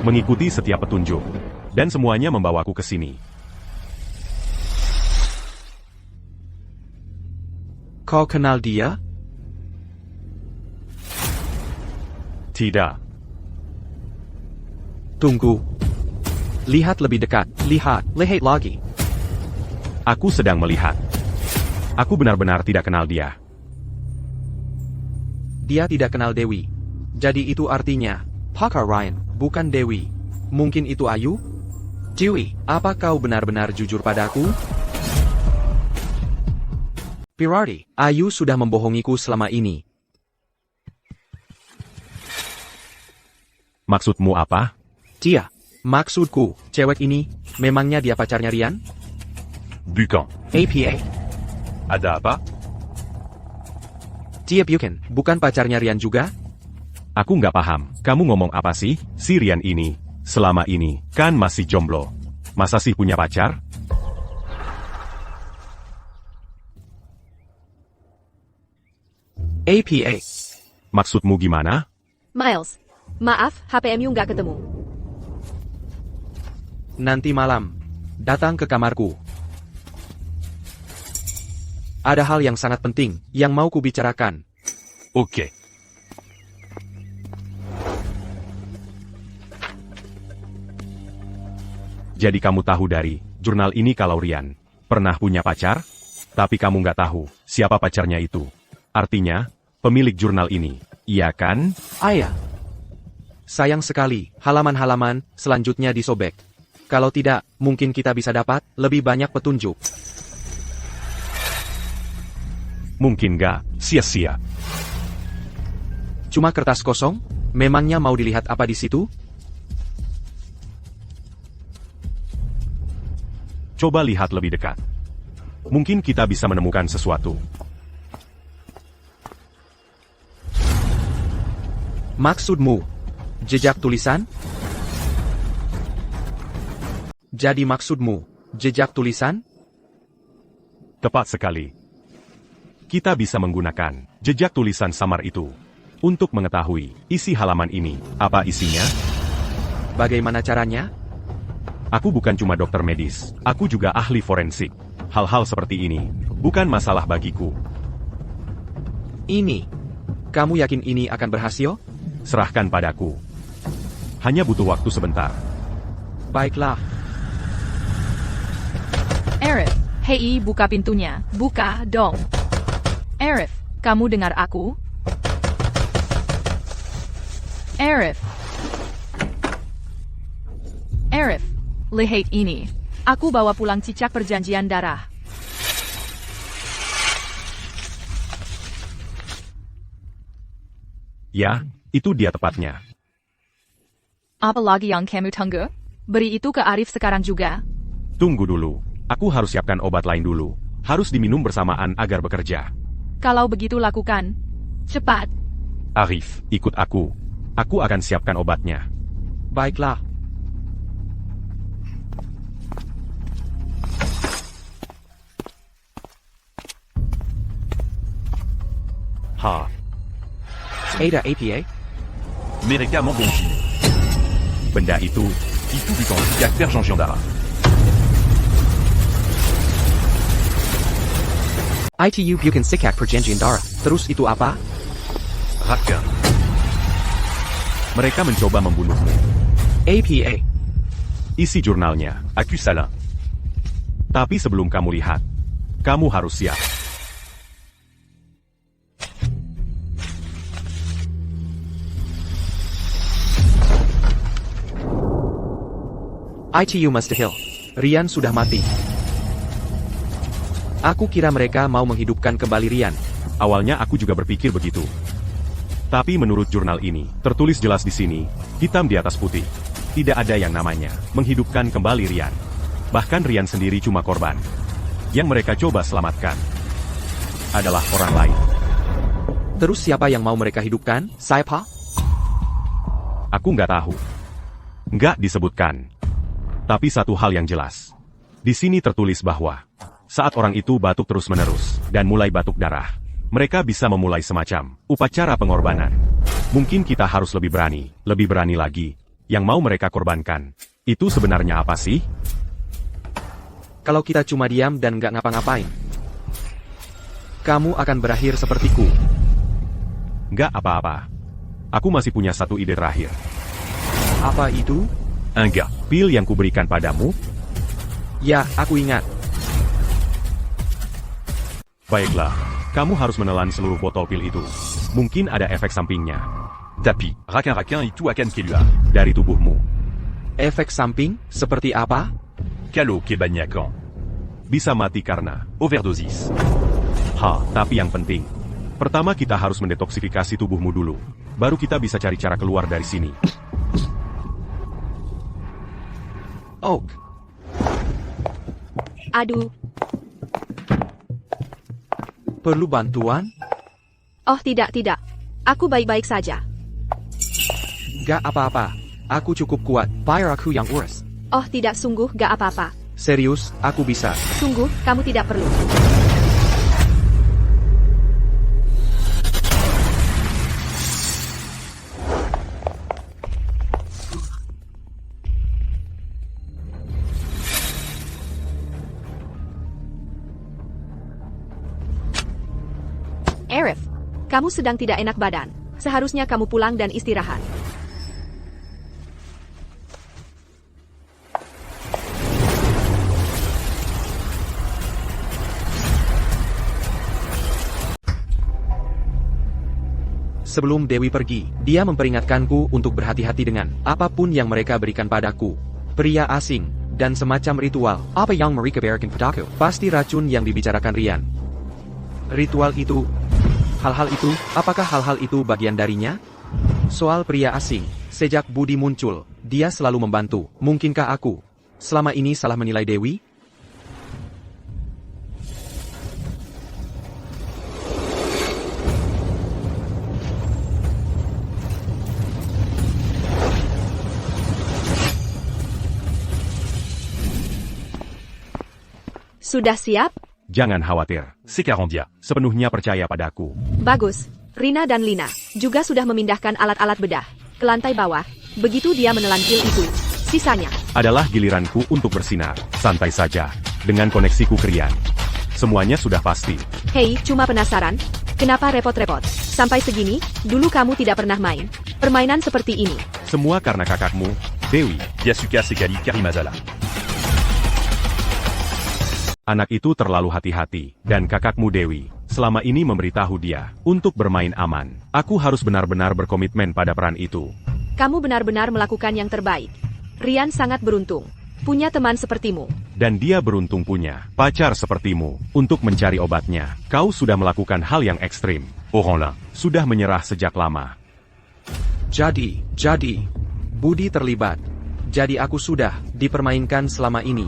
Mengikuti setiap petunjuk. Dan semuanya membawaku ke sini. Kau kenal dia? Tidak. Tunggu. Lihat lebih dekat. Lihat lagi. Aku sedang melihat. Aku benar-benar tidak kenal dia. Dia tidak kenal Dewi. Jadi itu artinya, Pakar Ryan, bukan Dewi. Mungkin itu Ayu? Dewi, apa kau benar-benar jujur padaku? Pirardi, Ayu sudah membohongiku selama ini. Maksudmu apa? Dia. Maksudku, cewek ini, memangnya dia pacarnya Rian? Bukan. APA. Ada apa? Dia Buchan, bukan pacarnya Rian juga? Aku nggak paham. Kamu ngomong apa sih? Si Rian ini, selama ini, kan masih jomblo. Masa sih punya pacar? APA. Maksudmu gimana? Miles, maaf, HPMU nggak ketemu. Nanti malam, datang ke kamarku. Ada hal yang sangat penting yang mau kubicarakan. Ok. Jadi kamu tahu dari jurnal ini kalau Rian pernah punya pacar? Tapi kamu nggak tahu siapa pacarnya itu. Artinya, pemilik jurnal ini, iya kan? Ayah. Sayang sekali, halaman-halaman selanjutnya disobek. Kalau tidak, mungkin kita bisa dapat lebih banyak petunjuk. Mungkin nggak, sia-sia. Cuma kertas kosong? Memangnya mau dilihat apa di situ? Coba lihat lebih dekat. Mungkin kita bisa menemukan sesuatu. Maksudmu, jejak tulisan? Jadi maksudmu, jejak tulisan? Tepat sekali. Kita bisa menggunakan jejak tulisan samar itu untuk mengetahui isi halaman ini. Apa isinya? Bagaimana caranya? Aku bukan cuma dokter medis, aku juga ahli forensik. Hal-hal seperti ini bukan masalah bagiku. Ini. Kamu yakin ini akan berhasil? Serahkan padaku. Hanya butuh waktu sebentar. Baiklah. Arif, hei buka pintunya, buka dong. Arif, kamu dengar aku? Arif. Arif, lihat ini. Aku bawa pulang cicak perjanjian darah. Ya, itu dia tepatnya. Apa lagi yang kamu tunggu? Beri itu ke Arif sekarang juga. Tunggu dulu. Aku harus siapkan obat lain dulu. Harus diminum bersamaan agar bekerja. Kalau begitu lakukan. Cepat. Arif, ikut aku. Aku akan siapkan obatnya. Baiklah. Ha, Ada APA? Médicament bon gilet. benda itu Bukan cicak perjanjian darah. ITU bukan sikak perjanjian darah. Terus itu apa? Raquin. mereka mencoba membunuhmu. APA. Isi jurnalnya. Accusalin. Tapi sebelum kamu lihat, kamu harus siap. ITU mustahil. Rian sudah mati. Aku kira mereka mau menghidupkan kembali Rian. Awalnya aku juga berpikir begitu. Tapi menurut jurnal ini, tertulis jelas di sini, hitam di atas putih. Tidak ada yang namanya menghidupkan kembali Rian. Bahkan Rian sendiri cuma korban. Yang mereka coba selamatkan adalah orang lain. Terus siapa yang mau mereka hidupkan? Siapa? Aku nggak tahu. Nggak disebutkan. Tapi satu hal yang jelas. Di sini tertulis bahwa saat orang itu batuk terus-menerus dan mulai batuk darah, mereka bisa memulai semacam upacara pengorbanan. Mungkin kita harus lebih berani lagi. Yang mau mereka korbankan, itu sebenarnya apa sih? Kalau kita cuma diam dan nggak ngapa-ngapain, kamu akan berakhir sepertiku. Nggak apa-apa. Aku masih punya satu ide terakhir. Apa itu? Enggak, pil yang kuberikan padamu? Ya, aku ingat. Baiklah, kamu harus menelan seluruh botol pil itu. Mungkin ada efek sampingnya. Tapi, raquin itu akan keluar. Dari tubuhmu. Efek samping? Seperti apa? Calo kebanyakan. Bisa mati karena Overdosis. tapi yang penting. Pertama kita harus mendetoksifikasi tubuhmu dulu. Baru kita bisa cari cara keluar dari sini. Oak. Aduh, Perlu bantuan? oh tidak. Aku baik-baik saja. Gak apa-apa. Aku cukup kuat. Biar aku yang urus. Oh tidak, sungguh gak apa-apa. Serius, aku bisa. Sungguh, kamu tidak perlu. Arif, kamu sedang tidak enak badan. Seharusnya kamu pulang dan istirahat. Sebelum Dewi pergi, dia memperingatkanku untuk berhati-hati dengan apapun yang mereka berikan padaku. Pria asing, dan semacam ritual. Apa yang mereka berikan padaku? Pasti racun yang dibicarakan Rian. Ritual itu, hal-hal itu, apakah hal-hal itu bagian darinya? Soal pria asing, sejak Budi muncul, dia selalu membantu. Mungkinkah aku selama ini salah menilai Dewi? Sudah siap? Jangan khawatir. C'est Carandia. Sepenuhnya percaya padaku. Bagus. Rina dan Lina juga sudah memindahkan alat-alat bedah ke lantai bawah. Begitu dia menelan pil itu, sisanya. Adalah giliranku untuk bersinar. Santai saja. Dengan koneksiku ke Rian. Semuanya sudah pasti. Hei, cuma penasaran. Kenapa repot-repot? Sampai segini, dulu kamu tidak pernah main permainan seperti ini. Semua karena kakakmu, Dewi. Yasuka Sekali Karimazala. Anak itu terlalu hati-hati, dan kakakmu Dewi, selama ini memberitahu dia, untuk bermain aman. Aku harus benar-benar berkomitmen pada peran itu. Kamu benar-benar melakukan yang terbaik. Rian sangat beruntung. Punya teman sepertimu. Dan dia beruntung punya pacar sepertimu, untuk mencari obatnya. Kau sudah melakukan hal yang ekstrim. Oranlin. Sudah menyerah sejak lama. Jadi, Budi terlibat. Jadi aku sudah dipermainkan selama ini.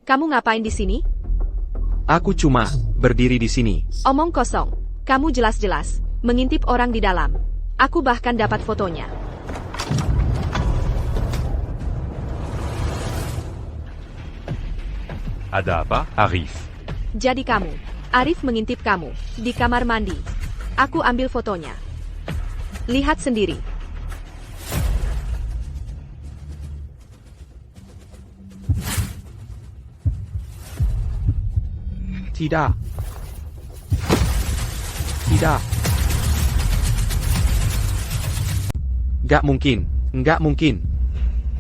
Kamu ngapain di sini? Aku cuma berdiri di sini. Omong kosong. Kamu jelas-jelas mengintip orang di dalam. Aku bahkan dapat fotonya. Ada apa? Arif. Jadi kamu, Arif mengintip kamu di kamar mandi. Aku ambil fotonya. Lihat sendiri. Tidak. Gak mungkin.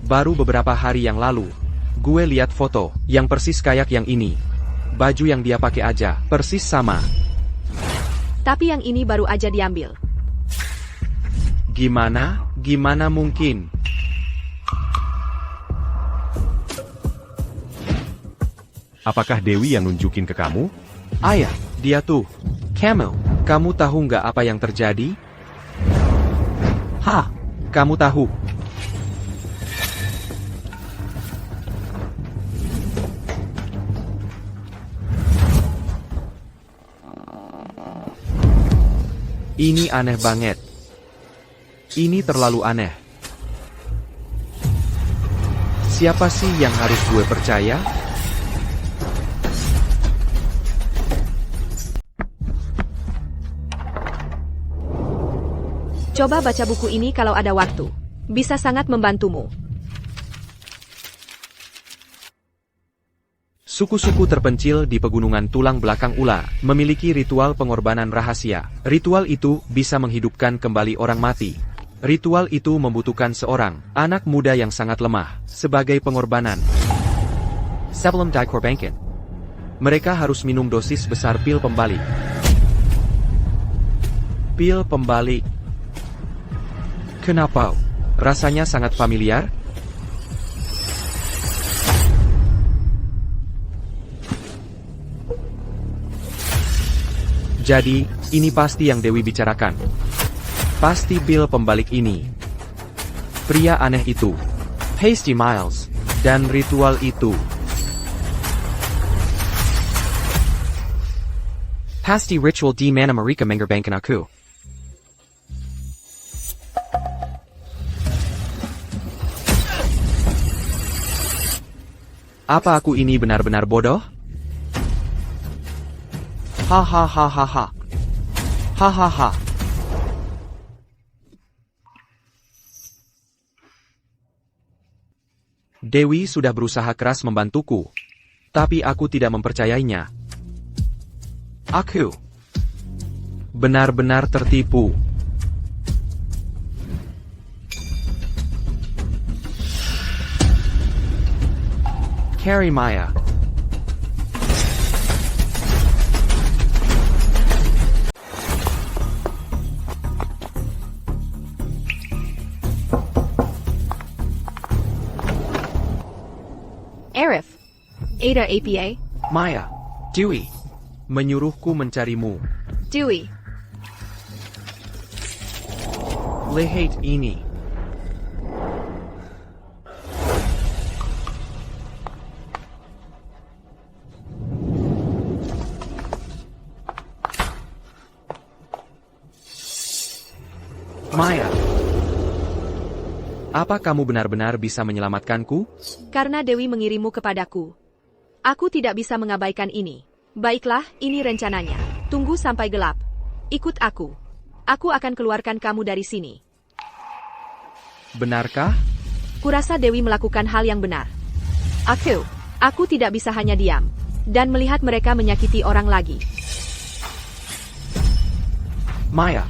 Baru beberapa hari yang lalu, gue lihat foto yang persis kayak yang ini. Baju yang dia pakai aja, persis sama. Tapi yang ini baru aja diambil. Gimana mungkin? Apakah Dewi yang nunjukin ke kamu? Ayah, dia tuh. Camel, kamu tahu nggak apa yang terjadi? Hah, kamu tahu? Ini aneh banget. Ini terlalu aneh. Siapa sih yang harus gue percaya? Coba baca buku ini kalau ada waktu. Bisa sangat membantumu. Suku-suku terpencil di pegunungan tulang belakang ular memiliki ritual pengorbanan rahasia. Ritual itu bisa menghidupkan kembali orang mati. Ritual itu membutuhkan seorang anak muda yang sangat lemah sebagai pengorbanan. Sebelum dikorbankan, mereka harus minum dosis besar pil pembalik. Pil pembalik. Kenapa? Rasanya sangat familiar? Jadi, ini pasti yang Dewi bicarakan. Pasti pil pembalik ini. Pria aneh itu. Hasty Miles. Dan ritual itu. Pasti ritual di mana mereka mengorbankan aku. Apa aku ini benar-benar bodoh? Hahaha. Hahaha. Dewi sudah berusaha keras membantuku, tapi aku tidak mempercayainya. Aku benar-benar tertipu. Carrie Maya. Arif. Ada APA. Maya. Dewi. Menyuruhku mencarimu. Dewey. Lihat ini. Maya. Apa kamu benar-benar bisa menyelamatkanku? Karena Dewi mengirimmu kepadaku. Aku tidak bisa mengabaikan ini. Baiklah, ini rencananya. Tunggu sampai gelap. Ikut aku. Aku akan keluarkan kamu dari sini. Benarkah? Kurasa Dewi melakukan hal yang benar. Aku tidak bisa hanya diam dan melihat mereka menyakiti orang lagi. Maya.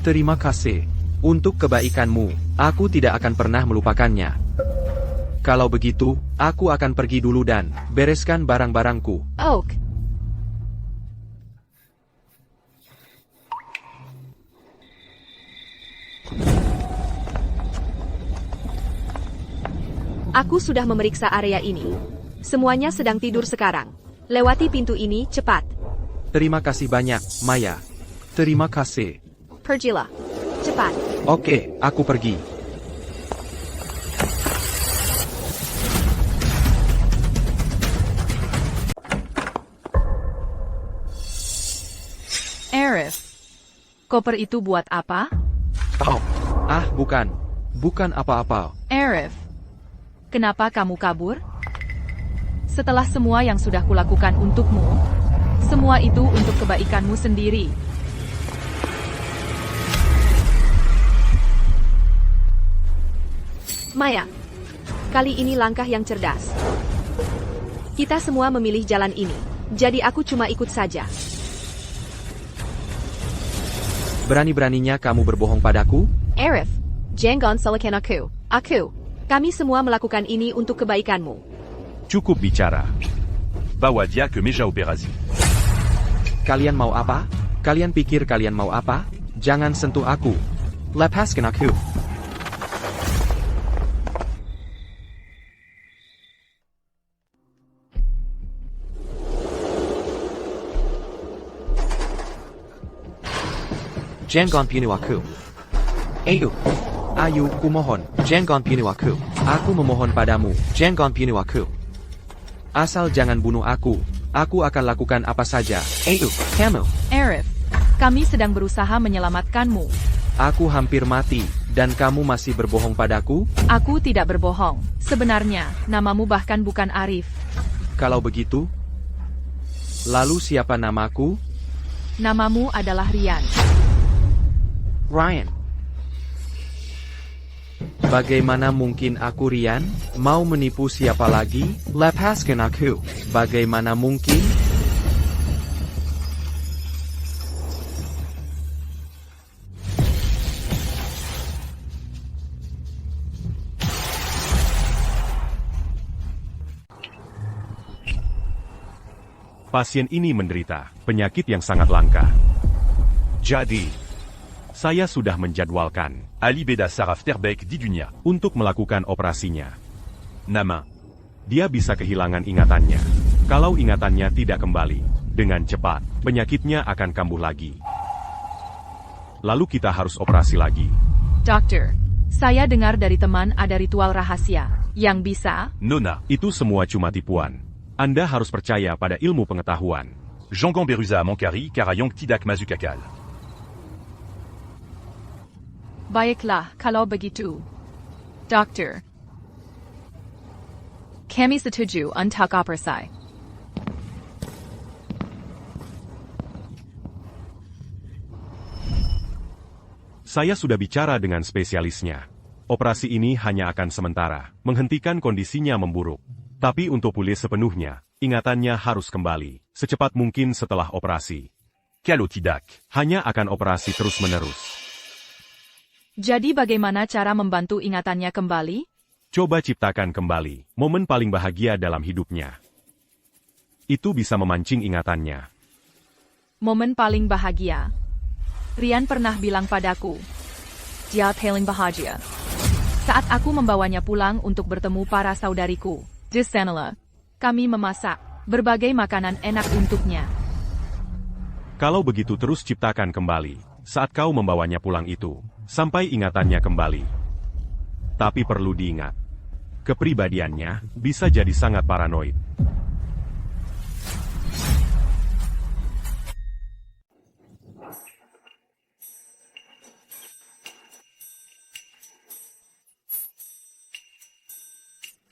Terima kasih. Untuk kebaikanmu, aku tidak akan pernah melupakannya. Kalau begitu, aku akan pergi dulu dan bereskan barang-barangku. Oak. Aku sudah memeriksa area ini. Semuanya sedang tidur sekarang. Lewati pintu ini, cepat. Terima kasih banyak, Maya. Terima kasih. Pergilah. Cepat. Oke, aku pergi. Arif. Koper itu buat apa? Oh, bukan. Bukan apa-apa. Arif. Kenapa kamu kabur? Setelah semua yang sudah kulakukan untukmu, semua itu untuk kebaikanmu sendiri. Maya, kali ini langkah yang cerdas. Kita semua memilih jalan ini, jadi aku cuma ikut saja. Berani-beraninya kamu berbohong padaku? Arif, jangan salahkan aku. Kami semua melakukan ini untuk kebaikanmu. Cukup bicara. Bawa dia ke meja operasi. Kalian mau apa? Kalian pikir kalian mau apa? Jangan sentuh aku. Lepaskan aku. Jangan bunuh aku. Ayo, kumohon, jangan bunuh aku. Aku memohon padamu, jangan bunuh aku. Asal jangan bunuh aku. Aku akan lakukan apa saja. Kamu. Arif, kami sedang berusaha menyelamatkanmu. Aku hampir mati, dan kamu masih berbohong padaku? Aku tidak berbohong. Sebenarnya, namamu bahkan bukan Arif. Kalau begitu, lalu siapa namaku? Namamu adalah Rian. Ryan. Bagaimana mungkin aku Rian? Mau menipu siapa lagi? Lepaskan aku. Bagaimana mungkin? Pasien ini menderita penyakit yang sangat langka. Jadi, saya sudah menjadwalkan Ali Beda Saraf Terbeck di dunia. untuk melakukan operasinya. Nama. Dia bisa kehilangan ingatannya. Kalau ingatannya tidak kembali, dengan cepat, penyakitnya akan kambuh lagi. Lalu kita harus operasi lagi. Dokter, saya dengar dari teman ada ritual rahasia yang bisa. Nona. Itu semua cuma tipuan. Anda harus percaya pada ilmu pengetahuan. Jangan Beruza Mankari Karayong Tidak Mazukakal. Baiklah, kalau begitu. Dokter, kami setuju untuk operasi. Saya sudah bicara dengan spesialisnya. Operasi ini hanya akan sementara, menghentikan kondisinya memburuk. Tapi untuk pulih sepenuhnya, ingatannya harus kembali, secepat mungkin setelah operasi. Kalau tidak, Hanya akan operasi terus-menerus. Jadi bagaimana cara membantu ingatannya kembali? Coba ciptakan kembali momen paling bahagia dalam hidupnya. Itu bisa memancing ingatannya. Momen paling bahagia. Rian pernah bilang padaku, dia paling bahagia saat aku membawanya pulang untuk bertemu para saudariku. Di sanalah kami memasak berbagai makanan enak untuknya. Kalau begitu terus ciptakan kembali saat kau membawanya pulang itu, sampai ingatannya kembali. Tapi perlu diingat, kepribadiannya bisa jadi sangat paranoid.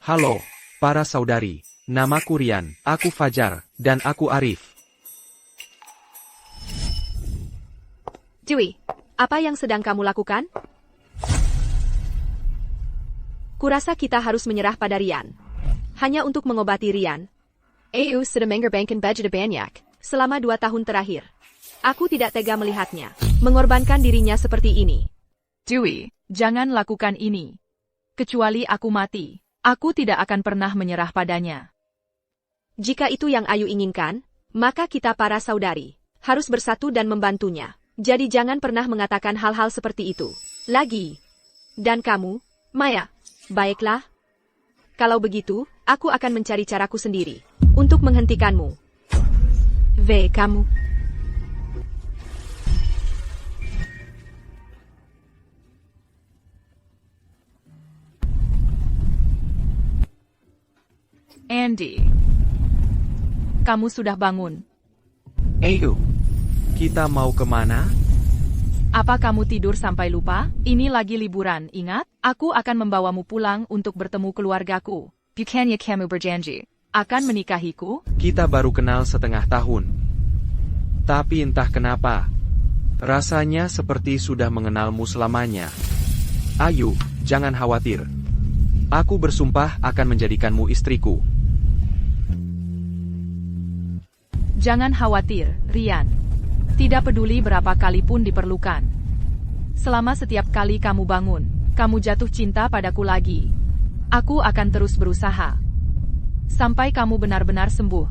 Halo, para saudari. Namaku Rian, aku Fajar, dan aku Arif. Dewi, apa yang sedang kamu lakukan? Kurasa kita harus menyerah pada Rian. Hanya untuk mengobati Rian. Aku sudah mengorbankan banyak selama 2 tahun terakhir. Aku tidak tega melihatnya mengorbankan dirinya seperti ini. Dewi, jangan lakukan ini. Kecuali aku mati, aku tidak akan pernah menyerah padanya. Jika itu yang Ayu inginkan, maka kita para saudari harus bersatu dan membantunya. Jadi jangan pernah mengatakan hal-hal seperti itu lagi. Dan kamu, Maya, baiklah. Kalau begitu, aku akan mencari caraku sendiri untuk menghentikanmu. Kamu. Andy, kamu sudah bangun. Ayo, kita mau kemana? Apa kamu tidur sampai lupa? Ini lagi liburan, ingat? Aku akan membawamu pulang untuk bertemu keluargaku. Bukannya kamu berjanji akan menikahiku? Kita baru kenal setengah tahun. Tapi entah kenapa, rasanya seperti sudah mengenalmu selamanya. Ayu, jangan khawatir. Aku bersumpah akan menjadikanmu istriku. Jangan khawatir, Rian. Tidak peduli berapa kali pun diperlukan. Selama setiap kali kamu bangun, kamu jatuh cinta padaku lagi. Aku akan terus berusaha. Sampai kamu benar-benar sembuh.